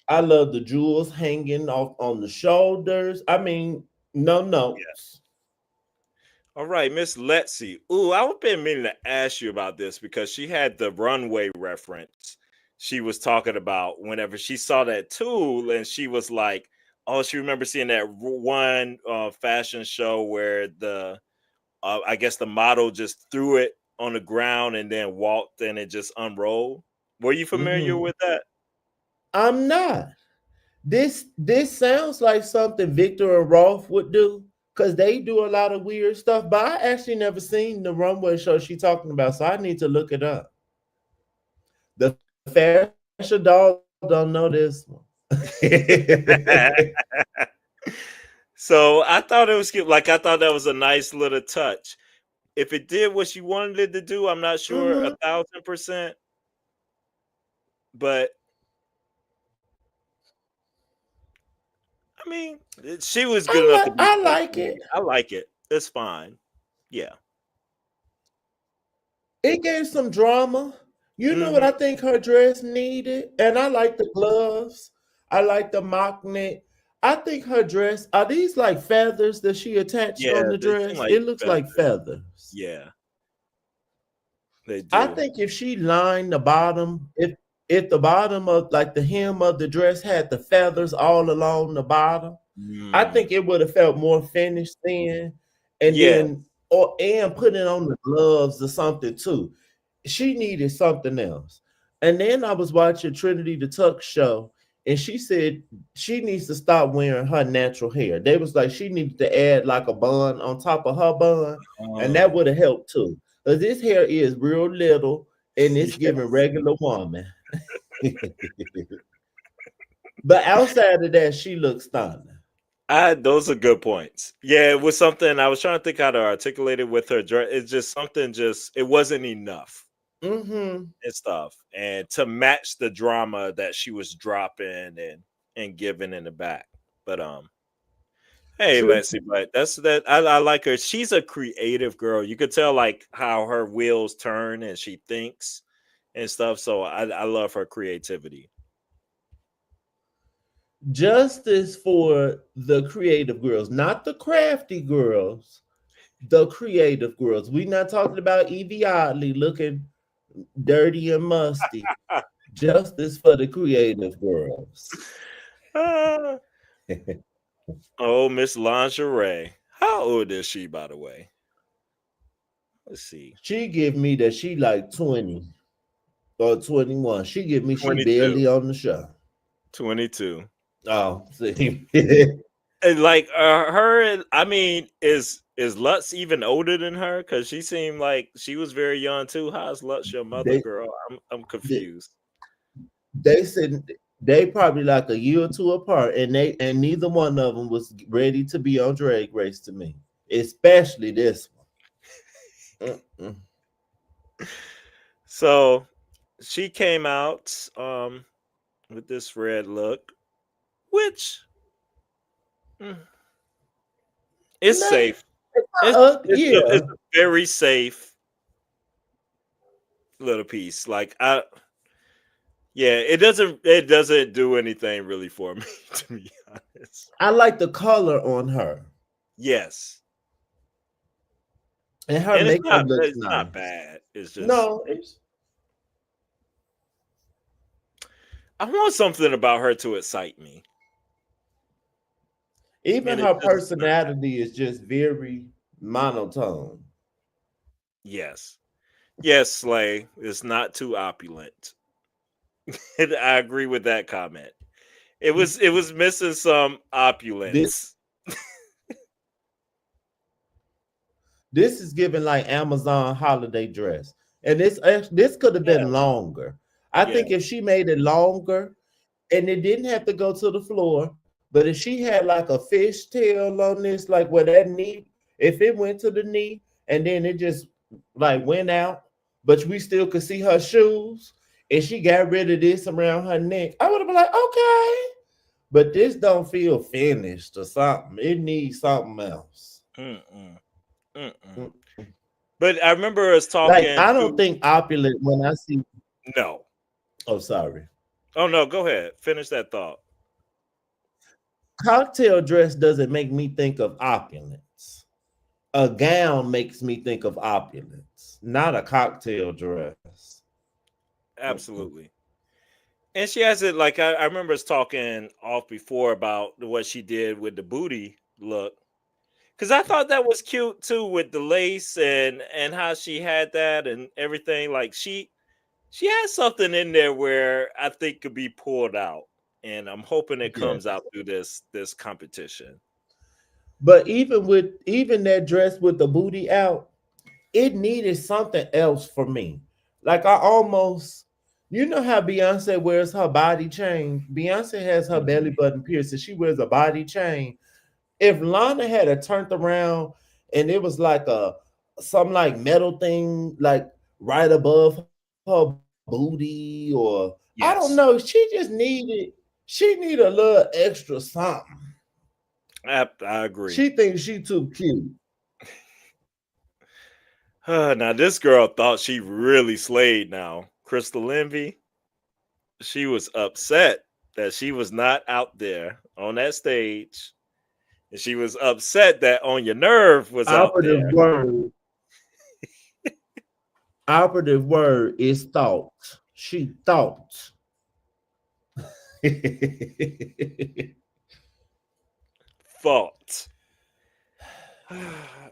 I love the jewels hanging off on the shoulders. I mean, no Yeah. notes. All right, Miss Letsy. Ooh, I've been meaning to ask you about this because she had the runway reference she was talking about whenever she saw that tool and she was like, Oh, she remember seeing that one fashion show where the I guess the model just threw it on the ground and then walked and it just unrolled. Were you familiar Hmm. with that? I'm not. This sounds like something Victor and Rolf would do because they do a lot of weird stuff. But I actually never seen the runway show she talking about, so I need to look it up. The fashion doll don't know this one. So I thought it was cute. Like I thought that was a nice little touch. If it did what she wanted it to do, I'm not sure Hmm. 1,000%. But I mean, she was good enough to be I funny like to me. it. I like it. It's fine. Yeah. It gave some drama. You know what Hmm. I think her dress needed? And I like the gloves. I like the mock neck. I think her dress, are these like feathers that she attached on Yeah, the they seem dress? like It looks like feathers. feathers. Yeah, they I do. think if she lined the bottom, if the bottom of like the hem of the dress had the feathers all along the bottom, I Mm. think it would have felt more finished then. And Yeah. then or and put it on the gloves or something too. She needed something else. And then I was watching Trinity the Tuck show, and she said she needs to stop wearing her natural hair. They was like she needed to add like a bun on top of her bun, and that Oh. would have helped too. Because this hair is real little and it's giving Yes. regular woman. But outside of that, she looks stunning. Those are good points. Yeah, it was something I was trying to think how to articulate it with her dress. It's just something just it wasn't enough Mm-hmm. and stuff. And to match the drama that she was dropping and giving in the back. But hey, True. Lexi, but that's that. I like her. She's a creative girl. You could tell like how her wheels turn and she thinks and stuff. So I love her creativity. Justice for the creative girls, not the crafty girls, the creative girls. We're not talking about Evie Oddly looking dirty and musty. Justice for the creative girls. Ah, oh, Miss Lingerie. How old is she, by the way? Let's see. She give me that she like 20 or 21. She give me she 22. barely on the show. 22. Oh, see. And like her, I mean, is Lutz even older than her? Because she seemed like she was very young too. How's Lutz your mother, they, girl? I'm they confused. they said they probably like a year or two apart, and neither one of them was ready to be on Drag Race to me, especially this one. Mm-mm. So she came out with this red look, which mm, is Nah, safe. It's it's yeah, a very safe little piece. Like I yeah, it doesn't do anything really for me to be honest. I like the color on her, Yes. and her And makeup looks it's not nice. bad. It's just No, it's I want something about her to excite me. even And it her just is not happening. personality is just very monotone. Yes. Yes, Slay is not too opulent. And I agree with that comment. It was missing some This opulence. this is giving like Amazon holiday dress, and this could have Yeah, been longer. I yeah. think if she made it longer, and it didn't have to go to the floor, but if she had like a fish tail on this, like where that knee, if it went to the knee and then it just like went out, but we still could see her shoes, and she got rid of this around her neck, I would have been like, okay. But this don't feel finished or something. It needs something else. Mm-mm, mm-mm. Mm. But I remember us Like talking I don't to think opulent when I see. no. Oh, sorry. Oh no, go ahead. Finish that thought. Cocktail dress doesn't make me think of opulence. A gown makes me think of opulence, not a cocktail dress. Mm-mm. Absolutely. And she has it like I remember us talking off before about what she did with the booty look. Cause I thought that was cute too with the lace and how she had that and everything. Like she has something in there where I think could be pulled out. And I'm hoping it Yes. comes out through this competition. But even that dress with the booty out, it needed something else for me. Like I almost, you know how Beyonce wears her body chain. Beyonce has her belly Mhm. button pierced, and she wears a body chain. If Lana had a turned around and it was like a some like metal thing like right above her booty, or I don't know, Yes, she need a little extra something. I She agree. thinks she too cute. Now this girl thought she really slayed. Now Crystal Envy, she was upset that she was not out there on that stage, and she was upset that On Your Nerve was out Operative there. word, operative word is thought. She thought. Fault. I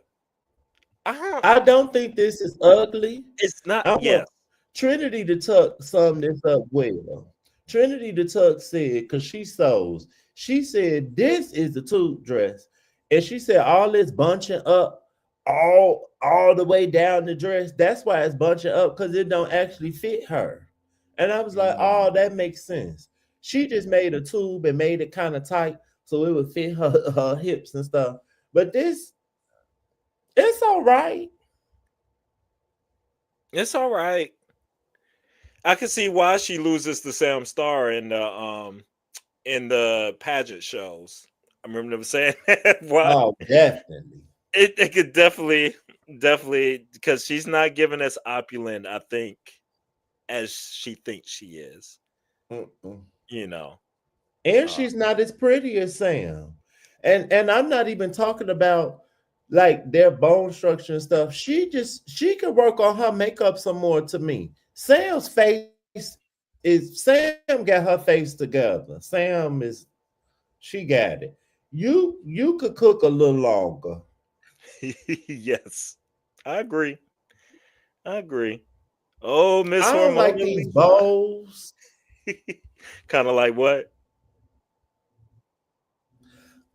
don't. I don't think this is ugly. It's not. I Yes. want Trinity to tuck sum this up well. Trinity the tuck said, because she sews, she said this is the tube dress. And she said all this bunching up all the way down the dress. That's why it's bunching up, because it don't actually fit her. And I was like, Mm. oh, that makes sense. She just made a tube and made it kind of tight so it would fit her hips and stuff. But this, it's all right. It's all right. I can see why she loses to Sam Star in the pageant shows. I remember them saying that. Why Oh, definitely. it could definitely because she's not giving as opulent, I think, as she thinks she is. Mm-mm. You know. And Uh, she's not as pretty as Sam. And I'm not even talking about like their bone structure and stuff. She could work on her makeup some more to me. Sam's face is Sam got her face together. Sam is she got it. You could cook a little longer. yes, I agree. I agree. Oh, Miss I don't like Hormona these Lisa. bows. Kind of like what?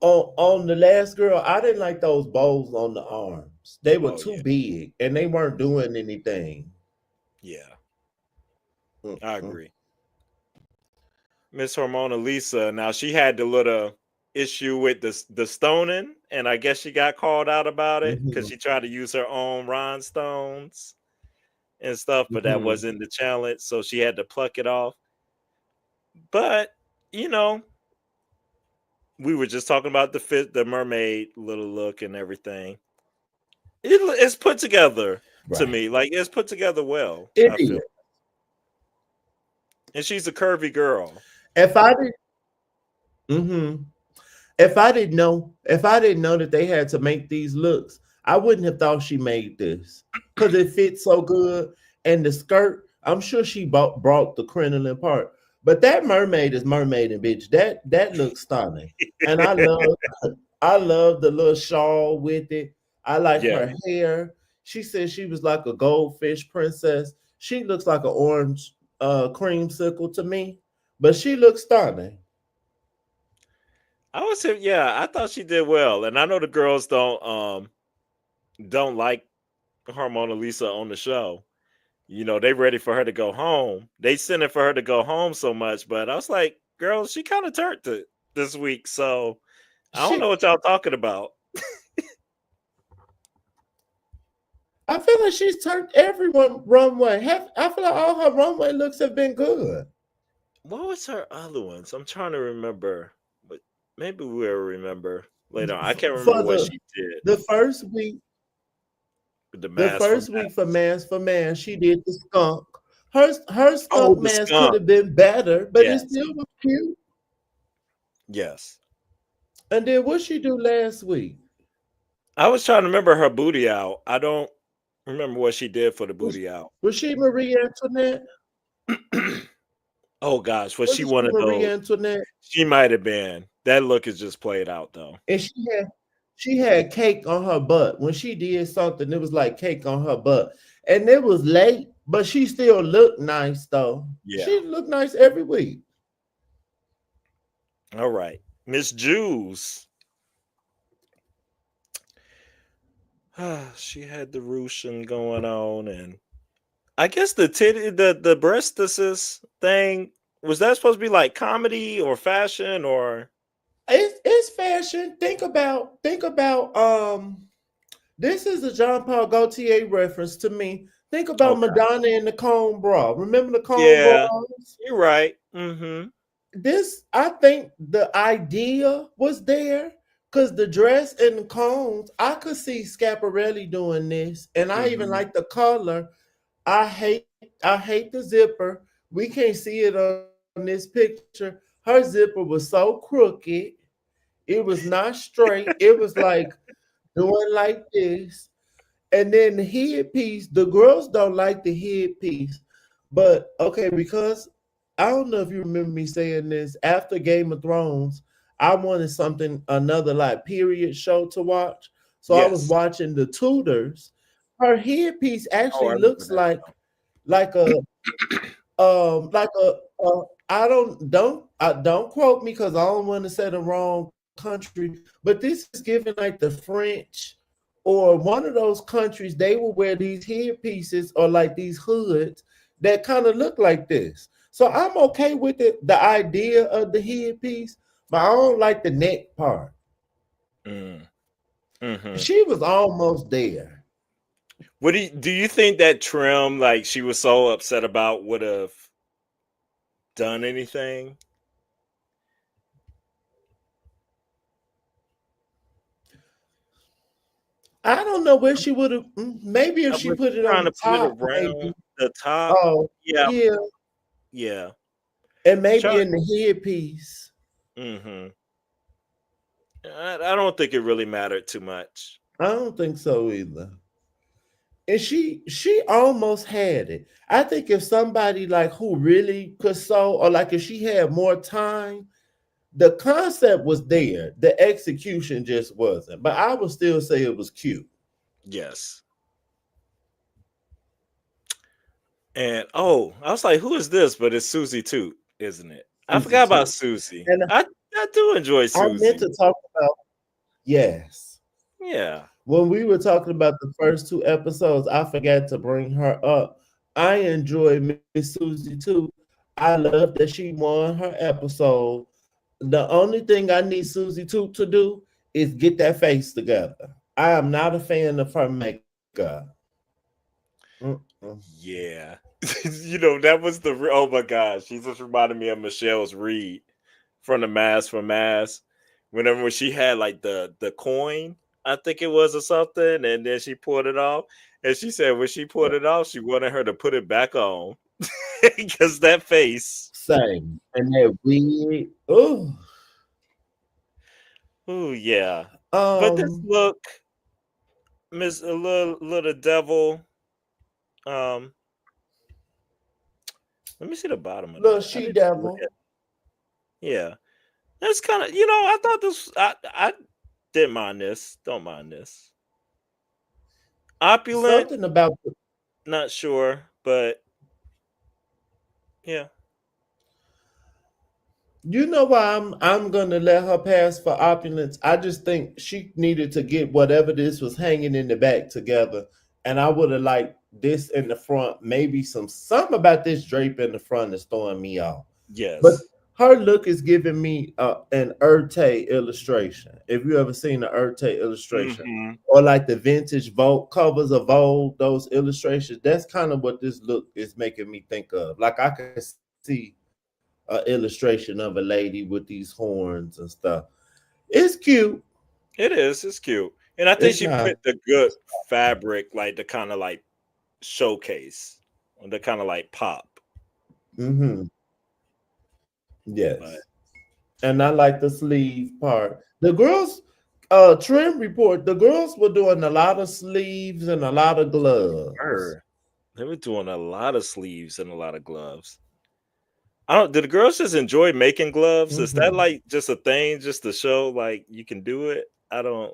On the last girl, I didn't like those bows on the arms. They were Oh too yeah, big and they weren't doing anything. yeah. I Mm-mm. agree. Miss Hormona Lisa. Now she had the little issue with the stoning, and I guess she got called out about it because Mhm, she tried to use her own rhinestones and stuff, but that mhm, wasn't the challenge, so she had to pluck it off. But you know, we were just talking about the mermaid little look and everything. It's put together to right. me, like it's put together well. It I is. feel, and she's a curvy girl. If I did, mhm. If I didn't know that they had to make these looks, I wouldn't have thought she made this because it fits so good. And the skirt, I'm sure she brought the crinoline part, but that mermaid is mermaid and bitch. That looks stunning, and I love the little shawl with it. I like Yeah, her hair. She said she was like a goldfish princess. She looks like an orange creamsicle to me, but she looks stunning. I was yeah. I thought she did well, and I know the girls don't like Harmona Lisa on the show. You know, they ready for her to go home. They sending for her to go home so much, but I was like, girl, she kind of turned it this week, so I don't know She what y'all talking about. I feel like she's turned everyone runway. I feel like all her runway looks have been good. What was her other ones? I'm trying to remember, but maybe we'll remember later on. I can't remember For what she did the first week, with the the mask from first week for Mask for Man, she did the skunk. Her Oh, skunk the mask could skunk. have been better, but it Yes, still was cute. yes. And then what she do last week? I was trying to remember her booty out. I don't remember what she did for the Was booty out. was she Marie Antoinette? Oh gosh, was she Wasn't she one of Marie those? Antoinette? She might have been. That look is just played out though. And she had cake on her butt. When she did something, it was like cake on her butt. And it was late, but she still looked nice though. Yeah. She looked nice every week. All right. Miss Jews. She had the Russian going on, and I guess the titty the breastises thing, was that supposed to be like comedy or fashion or It's fashion. Think about this is a John Paul Gaultier reference to me. Think about okay. Madonna in the cone bra. Remember the cone Yeah, bras? you're right. Mm-hmm. This, I think the idea was there because the dress and the cones, I could see Scaparelli doing this, and I even Mm-hmm. like the color. I hate the zipper. We can't see it on this picture. Her zipper was so crooked. It was not straight. It was like doing like this. And then the headpiece, the girls don't like the headpiece. But okay, because I don't know if you remember me saying this after Game of Thrones, I wanted something, another like period show to watch. So I was Yes. watching The Tudors. Her headpiece Oh, I actually remember looks that like a like a I don't quote me because I don't want to say the wrong country, but this is given like the French or one of those countries. They will wear these headpieces or like these hoods that kind of look like this. So I'm okay with it, the idea of the headpiece, but I don't like the neck part. now. Mm-hmm. She was almost there. What do you think that trim, like she was so upset about, would have done anything? I don't know where she would have. Maybe if I she was put it on trying the to put it top, around maybe. the top. Oh, Yeah, yeah, yeah. and maybe Try. in the headpiece. Mm-hmm. I don't think it really mattered too much. I don't think so either. And she almost had it. I think if somebody like who really could sew, or like if she had more time, the concept was there. The execution just wasn't. But I would still say it was cute. Yes. And oh, I was like, who is this? But it's Susie too, isn't it? I Susie forgot about too. Susie. And I do enjoy I meant Susie. to talk about, yes. Yeah. When we were talking about the first two episodes, I forgot to bring her up. I enjoy Miss Susie too. I love that she won her episode. The only thing I need Susie to do is get that face together. I am not a fan of her makeup. Mm-mm. Yeah. That was oh my gosh. She just reminded me of Michelle's Reed from the Mask for Mask. Whenever when she had like the coin, I think it was or something, and then she pulled it off. And she said when she pulled it off, she wanted her to put it back on. Because that face. Same. And that wig. Oh, Oh yeah. But this um, look, Miss a little devil. Um, let me see the bottom of little that. I she didn't look devil. at. Yeah, that's kind of I thought this. I didn't mind this. Don't mind this. Opulent, Something about not sure, but yeah. You know why I'm gonna let her pass for opulence? I just think she needed to get whatever this was hanging in the back together, and I would have liked this in the front. Maybe something about this drape in the front is throwing me off. But Yes. her look is giving me an Urte illustration. If you ever seen an Urte illustration, Hmm. or like the vintage Vogue covers of Vogue, those illustrations, that's kind of what this look is making me think of. Like I can see a illustration of a lady with these horns and stuff. It's cute. It is. It's cute, and I think It's she not. picked a good fabric, like the kind of like showcase, the kind of like pop. Mm-hmm. Yes. But And I like the sleeve part. The girls, trim report, the girls were doing a lot of sleeves and a lot of gloves. her, they were doing a lot of sleeves and a lot of gloves. I don't. Do the girls just enjoy making gloves? Is that Hmm. like just a thing, just to show like you can do it? I don't.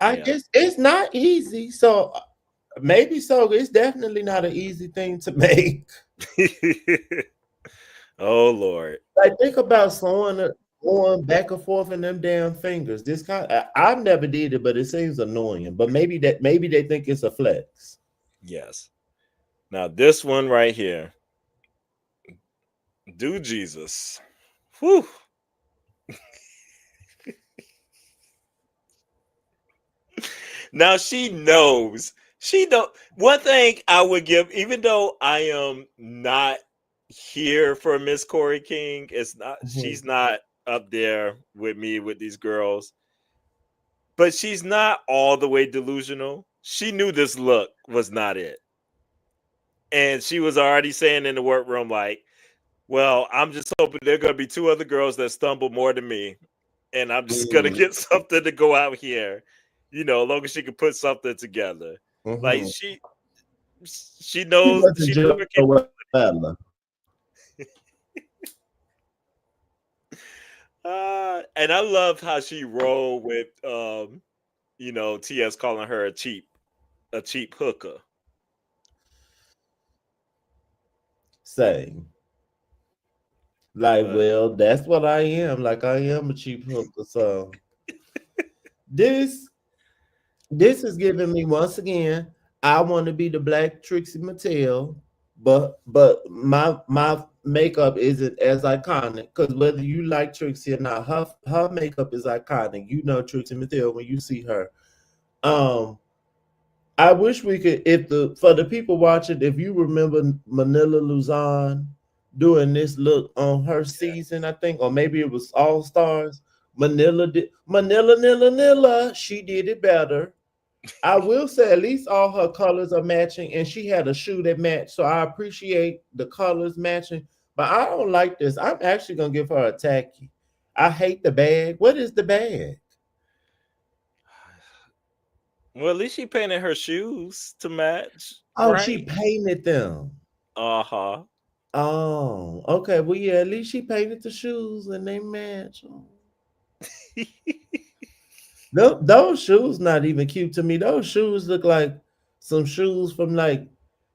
I Yeah. guess it's not easy. So maybe so. It's definitely not an easy thing to make. Oh Lord. Like think about sewing it going back and forth in them damn fingers. This kind I've never did it, but it seems annoying. But maybe they think it's a flex. Yes. Now this one right here. Do Jesus. Whew. Now she knows. She don't. One thing I would give, even though I am not here for Miss Corey King, it's not. Mhm. She's not up there with me with these girls, but she's not all the way delusional. She knew this look was not it, and she was already saying in the workroom like, "Well, I'm just hoping there are gonna be two other girls that stumble more than me, and I'm just gonna Mhm. get something to go out here." As long as she can put something together. Like Mhm. she She knows wasn't she knew her capability. Joella. And I love how she rolled with TS calling her a cheap hooker. Saying like, But well, that's what I am. Like I am a cheap hooker. So this this is giving me once again. I want to be the Black Trixie Mattel, but my makeup isn't as iconic because whether you like Trixie or not, her makeup is iconic. You know Trixie Mattel when you see her. Um, I wish we could if the for the people watching, if you remember Manila Luzon doing this look on her season, I think, or maybe it was All Stars. Manila, she did it better. I will say at least all her colors are matching, and she had a shoe that matched. So I appreciate the colors matching. But I don't like this. I'm actually gonna give her a tacky. I hate the bag. What is the bag? well, at least she painted her shoes to match, Oh, she right? painted them. Uh-huh. Oh, okay. Well, yeah, at least she painted the shoes and they match. Oh. Those shoes not even cute to me. Those shoes look like some shoes from like,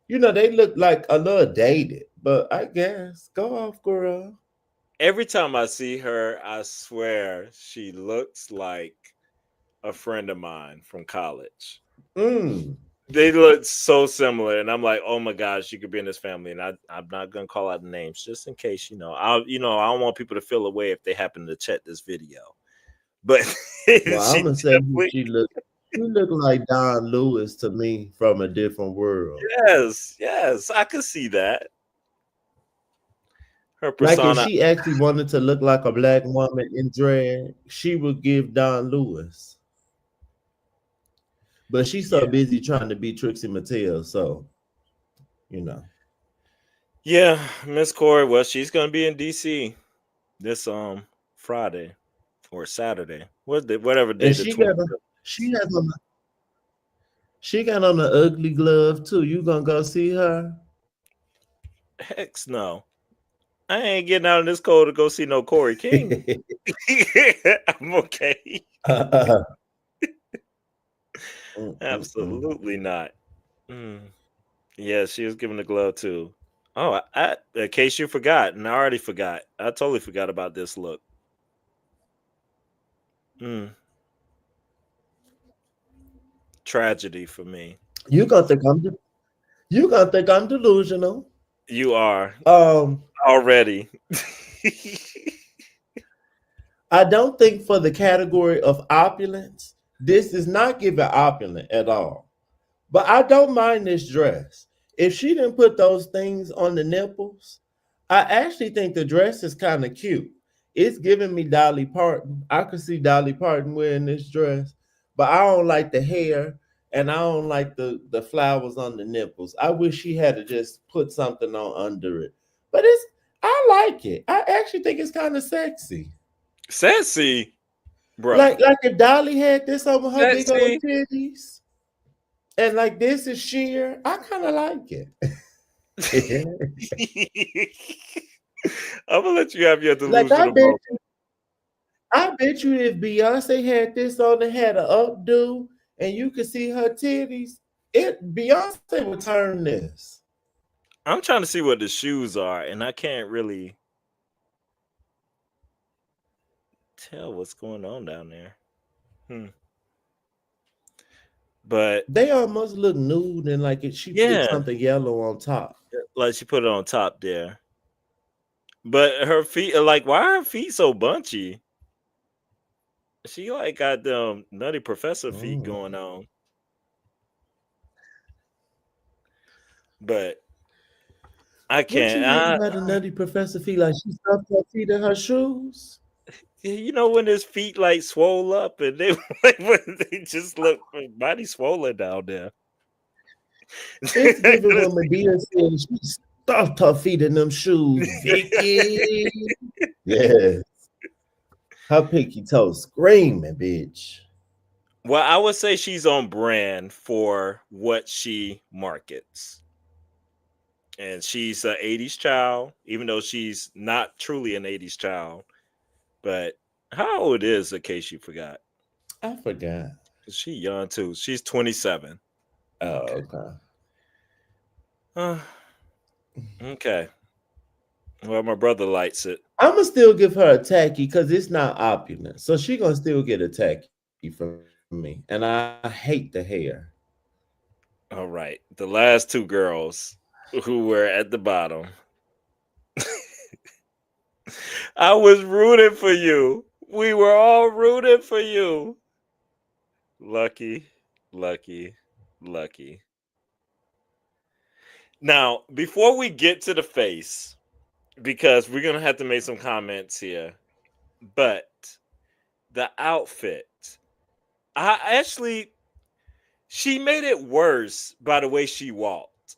they look like a little dated. But I guess go off, girl. Every time I see her, I swear she looks like a friend of mine from college. Mm. They look so similar, and I'm like, oh my gosh, you could be in this family. And I'm not gonna call out names just in case, I don't want people to feel away if they happen to check this video. But Well, I'm she gonna say who definitely, she look. She look like Don Lewis to me from a different world. yes, yes, I could see that. Her Like if persona, she actually wanted to look like a black woman in drag, she would give Don Lewis. But she's so yeah, busy trying to be Trixie Mattel, so you know. yeah, Miss Corey. Well, she's gonna be in DC this Friday or Saturday. Whatever day And the 25th. she has on she got on an ugly glove too. You gonna go see her? Heck no. I ain't getting out in this cold to go see no Corey King. I'm okay. Mm. Absolutely not. Mm. Yeah, she was giving the glove too. Oh, in case you forgot, and I already forgot. I totally forgot about this look. Mm. Tragedy for me. You gonna think you gonna think I'm delusional. You are Um, already. I don't think for the category of opulence, this is not giving opulent at all. But I don't mind this dress. If she didn't put those things on the nipples, I actually think the dress is kind of cute. It's giving me Dolly Parton. I could see Dolly Parton wearing this dress, but I don't like the hair and I don't like the flowers on the nipples. I wish she had to just put something on under it. But I like it. I actually think it's kind of sexy. Sassy, bruh. Like if Dolly had this over her big old Sassy. titties, and like this is sheer, I kind of like it. I'm gonna let you have your Like I delusional bet moment. I bet you if Beyonce had this on and had an updo and you could see her titties, it Beyonce would turn this. I'm trying to see what the shoes are, and I can't really tell what's going on down there. Hmm. But They almost look nude and like she put yeah, something yellow on top. like she put it on top there. But her feet are like, why are her feet so bunchy? She like got them nutty professor feet Mm. going on. But I What you can't. mean by the nutty professor feet? Like she stuffed her feet in her shoes? You know when his feet like swole up and they like when they just look body swollen down there. It's given when Medea said she stuffed her feet in them shoes, Vicky. Yes. Her pinky toe screaming, bitch. Well, I would say she's on brand for what she markets. And she's an 80s child, even though she's not truly an 80s child. But how old is, in case you forgot? I forgot. 'Cause she young too. She's 27. Okay. Oh, okay. Uh, okay. Well, my brother likes it. I'ma still give her a tacky because it's not opulent. So she gonna still get a tacky from me. And I hate the hair. All right. The last two girls who were at the bottom. I was rooting for you. We were all rooting for you. Lucky, lucky, lucky. Now, before we get to the face, because we're gonna have to make some comments here, but the outfit, I actually she made it worse by the way she walked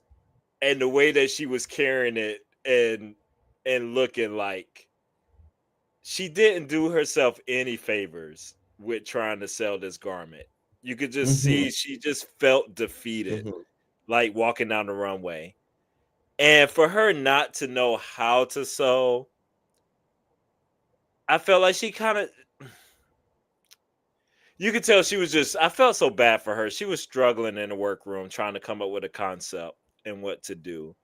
and the way that she was carrying it and looking like she didn't do herself any favors with trying to sell this garment. You could just see Mm-hmm. she just felt defeated, Mm-hmm. like walking down the runway. And for her not to know how to sew, I felt like she kind of, you could tell she was just, I felt so bad for her. She was struggling in the workroom trying to come up with a concept and what to do.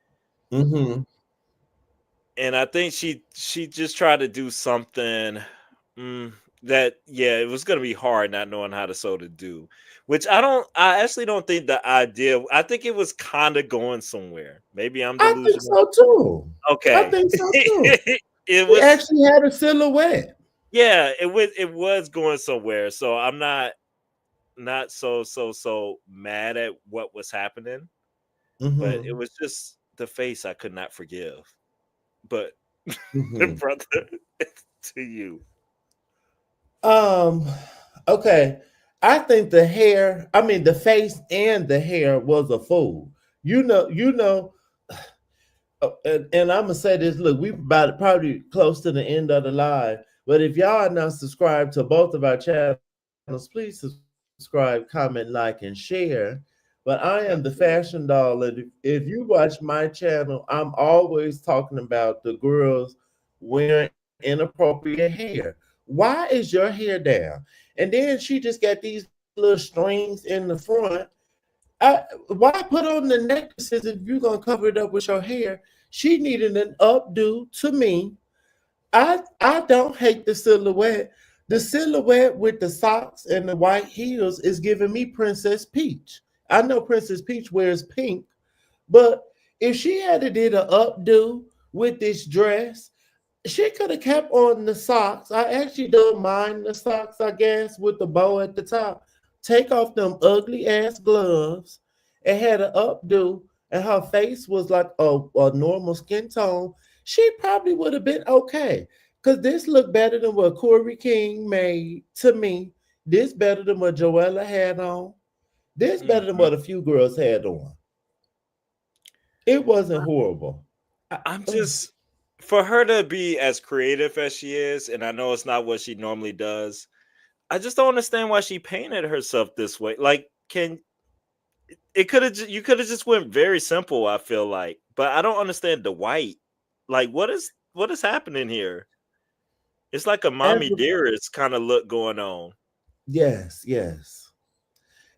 Mm-hmm. And I think she just tried to do something mm, that yeah, it was gonna be hard not knowing how to sew to do. Which I actually don't think the idea. I think it was kind of going somewhere. Maybe I'm I think delusional. so too. I Okay, think so too. it She was actually had a silhouette. yeah, it was going somewhere. So I'm not so mad at what was happening, but it Mm-hmm. was just the face I could not forgive. But Mm-hmm. brother, to you. Um, okay. I think the hair, I mean the face and the hair was a fool. You know, and I'm gonna say this. Look, we about probably close to the end of the live. But if y'all are not subscribed to both of our channels, please subscribe, comment, like, and share. But I am the fashion Absolutely. doll, and if you watch my channel, I'm always talking about the girls wearing inappropriate hair. Why is your hair down? And then she just got these little strings in the front. Why put on the necklaces if you're gonna cover it up with your hair? She needed an updo to me. I don't hate the silhouette. The silhouette with the socks and the white heels is giving me Princess Peach. I know Princess Peach wears pink, but if she had did an updo with this dress, she could have kept on the socks. I actually don't mind the socks, I guess, with the bow at the top. Take off them ugly ass gloves and had an updo, and her face was like a normal skin tone. She probably would have been okay. Because this looked better than what Corey King made to me. This better than what Joella had on. This better than Mhm. what a few girls had on. It wasn't horrible. I'm Ugh. just for her to be as creative as she is, and I know it's not what she normally does. I just don't understand why she painted herself this way. Like, can it could have you could have just went very simple. I feel like, but I don't understand the white. Like, what is happening here? It's like a As mommy a, dearest kind of look going on. yes, yes.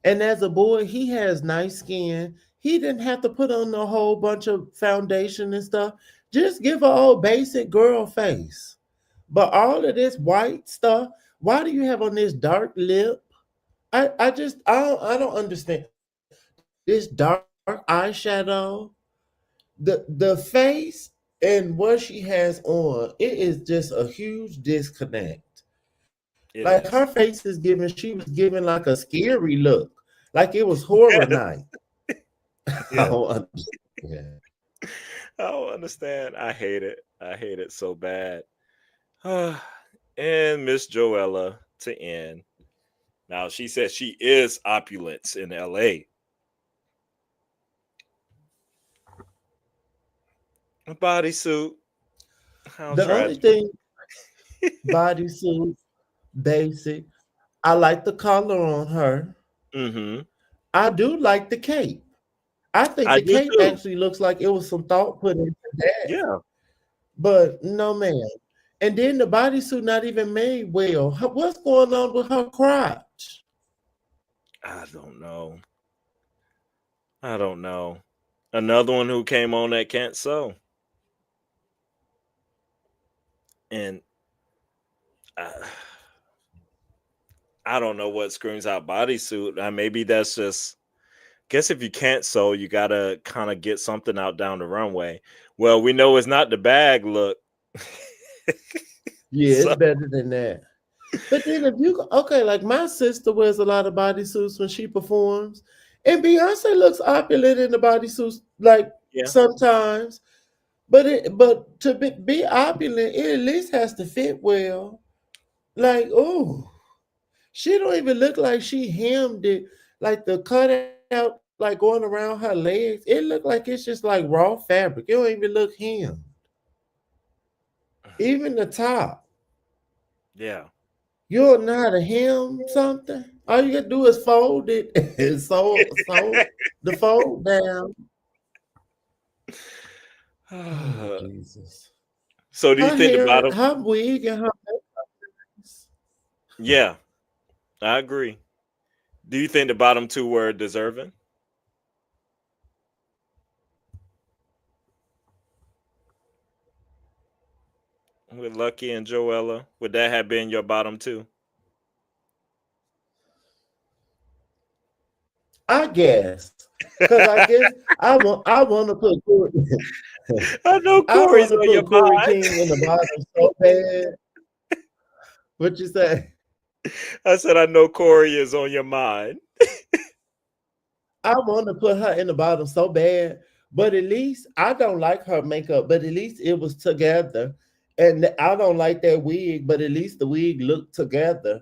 And as a boy, he has nice skin. He didn't have to put on a whole bunch of foundation and stuff. Just give a old basic girl face. But all of this white stuff, why do you have on this dark lip? I don't understand. This dark eyeshadow, the face and what she has on, it is just a huge disconnect. Like It her is. face is giving, she was giving like a scary look, like it was horror night. I Yeah. don't understand. I don't understand. I hate it. I hate it so bad. And Miss Joella to end. Now she says she is opulence in LA. A bodysuit. How The only tragic. thing, bodysuit, basic. I like the color on her. Mm-hmm. I do like the cape. I think I the do cape too. actually looks like it was some thought put into that. Yeah. But no, man. And then the bodysuit not even made well. What's going on with her crotch? I don't know. I don't know. Another one who came on that can't sew. And I, I don't know what screams out bodysuit. Maybe that's just guess if you can't sew, you gotta kind of get something out down the runway. Well, we know it's not the bag look. Yeah, it's So better than that. But then if you okay, like my sister wears a lot of bodysuits when she performs, and Beyonce looks opulent in the bodysuits, like yeah. sometimes. But to be opulent, it at least has to fit well. Like, oh, she don't even look like she hemmed it. Like the cutout, like going around her legs, it look like it's just like raw fabric. It don't even look hemmed. Even the top. Yeah. You don't know how to hem something. All you gotta do is fold it and sew the fold down. Oh Jesus! So do you Her think the hair, bottom? her wig, and her Yeah, I agree. Do you think the bottom two were deserving with Lucky and Joella? Would that have been your bottom two? I guess, cause I guess I want to put Corey, I know I want Corey's to on your put Corey mind. King in the bottom so bad. What you say? I said I know Corey is on your mind. I want to put her in the bottom so bad, but at least I don't like her makeup. But at least it was together, and I don't like that wig. But at least the wig looked together.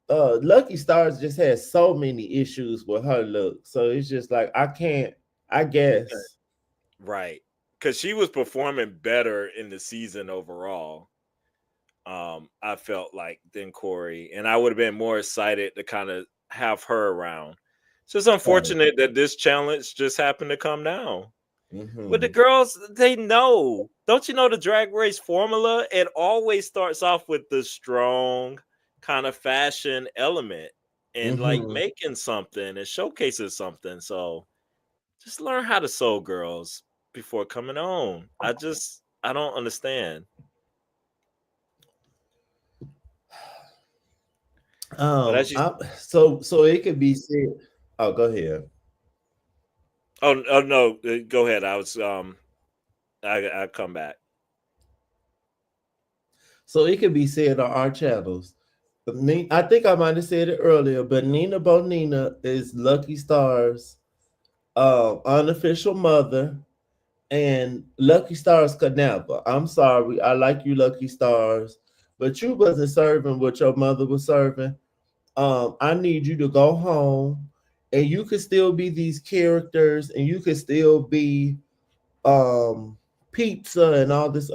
Lucky Stars just has so many issues with her look, so it's just like I can't. I guess. Right. Because she was performing better in the season overall. I felt like than Corey, and I would have been more excited to kind of have her around. It's just Right. unfortunate that this challenge just happened to come down. But the Hmm. girls, they know. Don't you know the drag race formula? It always starts off with the strong kind of fashion element and like Hmm. making something and showcases something. So just learn how to sew, girls, before coming on. I don't understand. But as you So it could be said. Oh, go ahead. oh no, go ahead. I come back. So it could be said on our channels. I think I might have said it earlier, but Nina Bonina is Lucky Star's unofficial mother, and Lucky Stars could never. I'm sorry, I like you, Lucky Stars, but you wasn't serving what your mother was serving. I need you to go home, and you could still be these characters, and you could still be um pizza and all these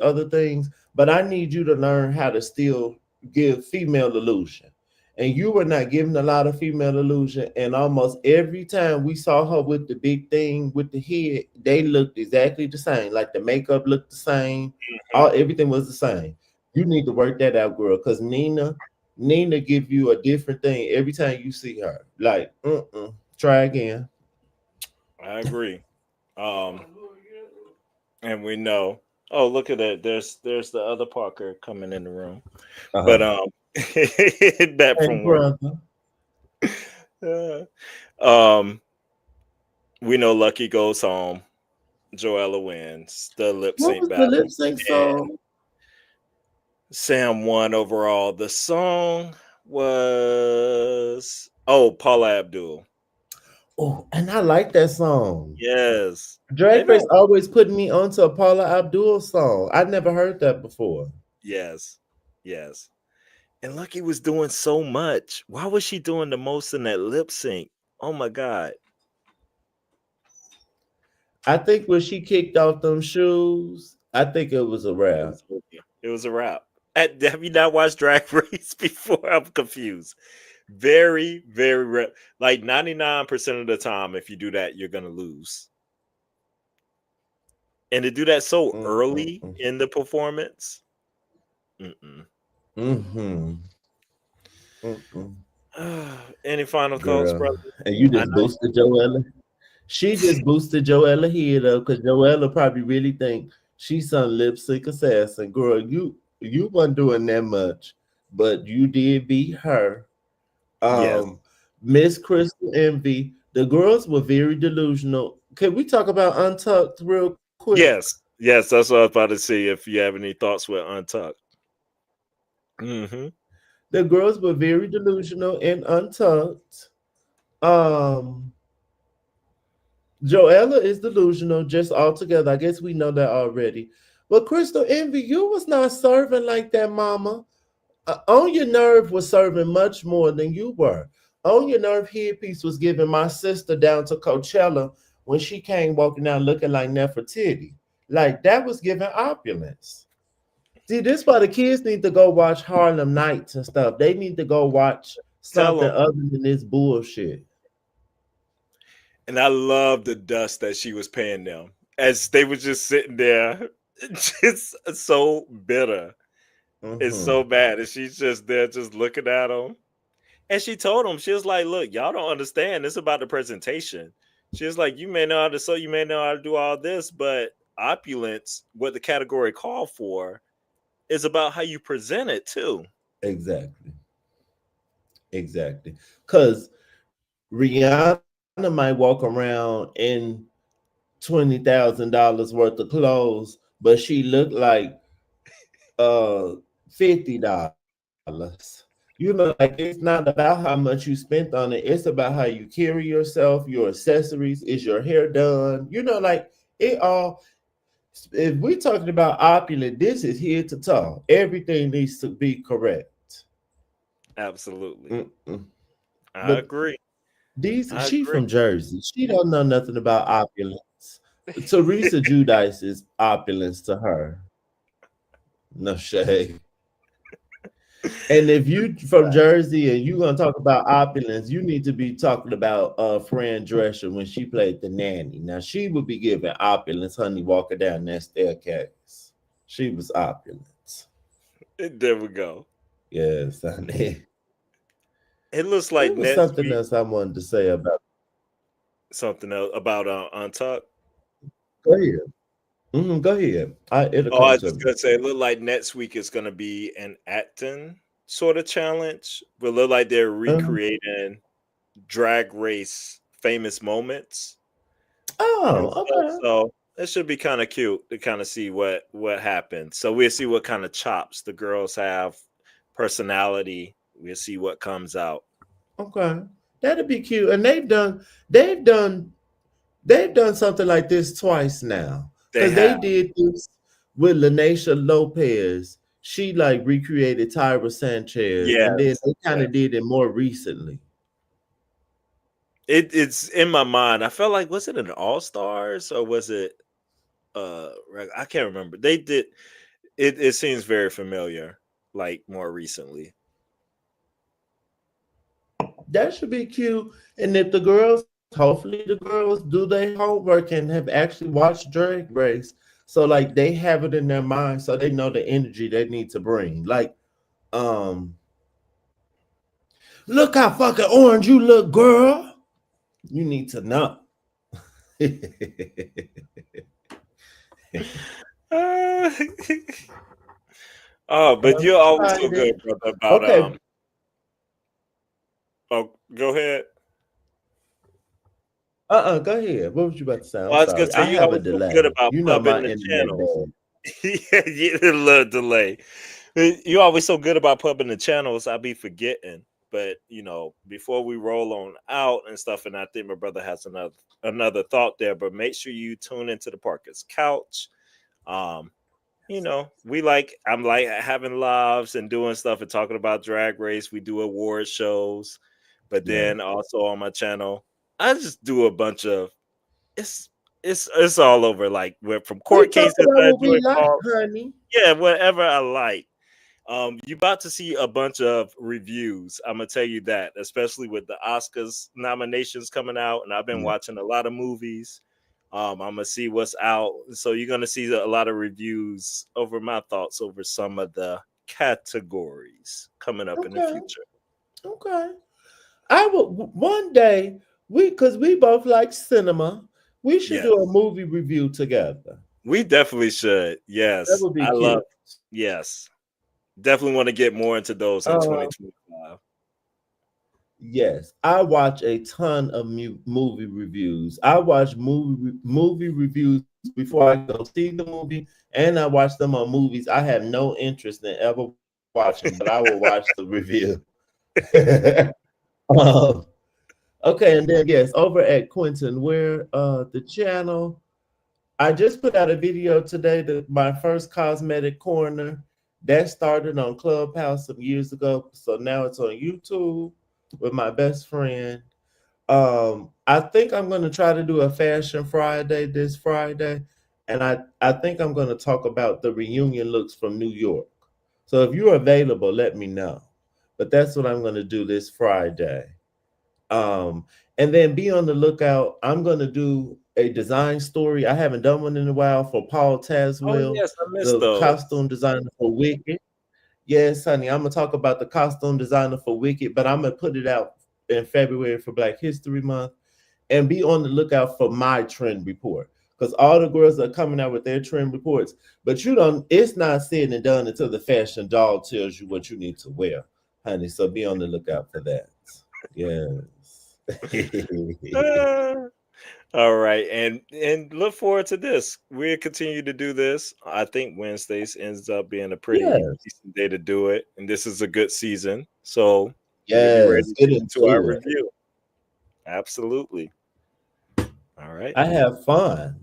other things, but I need you to learn how to still give female illusion. and you were not giving a lot of female illusion. And almost every time we saw her with the big thing with the head, they looked exactly the same. Like the makeup looked the same, Mhm. all everything was the same. You need to work that out, girl, because Nina give you a different thing every time you see her. Like, try again. I agree. Um, and we know. Oh, look at that! There's the other Parker coming in the room, but Uh-huh. back Hey, from work. brother. Uh, um, we know Lucky goes home. Joella wins the lip What sync was the battle, lip sync and song? Sam won overall. The song was Paula Abdul. Oh, and I like that song. Yes, they Drag Race don't. always put me onto a Paula Abdul song. I never heard that before. Yes, yes. And Lucky was doing so much. Why was she doing the most in that lip sync? Oh my god, I think when she kicked off them shoes, I think it was a it wrap. was over. It was a wrap. Have you not watched Drag Race before? I'm confused. Very, very like 99% of the time, if you do that, you're gonna lose. And to do that so early Mm-mm-mm. in the performance, mm-mm. Mm-hmm. Mm-mm. Any final thoughts, Girl. brother? And you I just know. boosted Joella. She just boosted Joella head up because Joella probably really think she's some lip sync assassin. Girl, you weren't doing that much, but you did beat her. Yes, Um, Miss Crystal Envy. The girls were very delusional. Can we talk about Untucked real quick? yes, yes. That's what I was about to see. If you have any thoughts with Untucked. Hmm. The girls were very delusional and Untucked. Um, Joella is delusional just altogether. I guess we know that already. But Crystal Envy, you was not serving like that, mama. On Your Nerve was serving much more than you were. On Your Nerve headpiece was giving my sister down to Coachella when she came walking out looking like Nefertiti. Like that was giving opulence. See, this why the kids need to go watch Harlem Nights and stuff. They need to go watch Tell something them. other than this bullshit. And I love the dust that she was paying them as they were just sitting there, just so bitter. It's so Hmm. bad. And she's just there, just looking at them. And she told him, she was like, "Look, y'all don't understand. It's about the presentation." She was like, "You may know how to sew, you may know how to do all this, but opulence, what the category called for, is about how you present it too." Exactly. Exactly. Because Rihanna might walk around in $20,000 worth of clothes, but she looked like $50. You know, like it's not about how much you spent on it. It's about how you carry yourself, your accessories, is your hair done. You know, like it all. If we're talking about opulent, this is here to talk. Everything needs to be correct. Absolutely. Mm-mm. I But agree. I she agree. from Jersey. She don't know nothing about opulence. Teresa Judice is opulence to her. No shade. And if you from Jersey and you gonna talk about opulence, you need to be talking about Fran Drescher when she played the nanny. Now she would be giving opulence, honey, walking down that staircase. She was opulence. There we go. Yes, honey. It looks like It was next something week else I wanted to say about. something else about Untucked. Go ahead. Go ahead. It'll Oh, I come was to just me. gonna say, it look like next week is gonna be an acting sort of challenge, but look like they're Uh, recreating drag race famous moments and oh, stuff. okay. So it should be kind of cute to kind of see what happens. So we'll see what kind of chops the girls have, personality. We'll see what comes out. Okay. That'd be cute. And they've done they've done something like this twice now. They Cause they have, did this with Lanisha Lopez. She like recreated Tyra Sanchez, and then yes, they kind of yes. did it more recently. It's in my mind. I felt like, was it an All Stars or was it I can't remember. They did it. It seems very familiar, like more recently. That should be cute. And if the girls, hopefully the girls do their homework and have actually watched Drag Race. So like they have it in their mind so they know the energy they need to bring. Like, um, look how fucking orange you look, girl. You need to know. Uh, oh, but I'm you're always so good, excited. brother, about Okay. oh, go ahead. Go ahead. What was you about to say? I'm Well, I was gonna sorry. say I you have a always so good delay. about You know pubbing my the internet channels. bad. Yeah, a little delay. You always so good about pubbing the channels. I be forgetting, but before we roll on out and stuff, and I think my brother has another thought there. But make sure you tune into the Parker's Couch. Um, I'm like having lives and doing stuff and talking about Drag Race. We do award shows, but Yeah. then also on my channel, I just do a bunch of it's it's all over. Like went from We court talk cases about I what we enjoy, like, Paul. honey. Yeah, whatever I like. You about to see a bunch of reviews. I'm gonna tell you that, especially with the Oscars nominations coming out, and I've been Yeah. watching a lot of movies. I'm gonna see what's out, so you're gonna see a lot of reviews over my thoughts over some of the categories coming up in the Okay. future. Okay. I will one day because we both like cinema. We should Yes, do a movie review together. we definitely should. That Yes, would be I love. cute. Yes, definitely want to get more into those in Uh, 2025. yes, I watch a ton of movie reviews. I watch movie reviews before I go see the movie, and I watch them on movies I have no interest in ever watching, but I will watch the review. um, okay, and then yes, over at Quentin, where the channel. I just put out a video today that my first cosmetic corner that started on Clubhouse some years ago. So now it's on YouTube with my best friend. I think I'm going to try to do a fashion Friday this Friday, and I think I'm going to talk about the reunion looks from New York. So if you're available, let me know. But that's what I'm going to do this Friday. Um, and then be on the lookout. I'm gonna do a design story. I haven't done one in a while for Paul Oh Taswell, yes, I missed the those. costume designer for Wicked. Yes, honey, I'm gonna talk about the costume designer for Wicked, but I'm gonna put it out in February for Black History Month. And be on the lookout for my trend report. Because all the girls are coming out with their trend reports, but you don't, it's not said and done until the fashion doll tells you what you need to wear, honey. So be on the lookout for that. Yes. Ah. All right, and look forward to this. We'll continue to do this. I think Wednesdays ends up being a pretty Yes. decent day to do it, and this is a good season, so we'll be ready Yes. to Get get into our into it. review. Absolutely. All right. I have fun.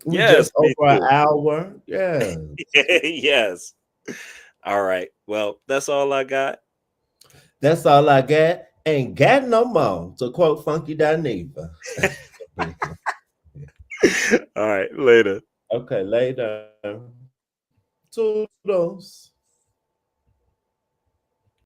We Yes, just me over an too. hour. Yeah. Yes. All right. Well, that's all I got. That's all I got. Ain't got no more. To quote Funky Dineva. All right. Later. Okay, later. Toodles.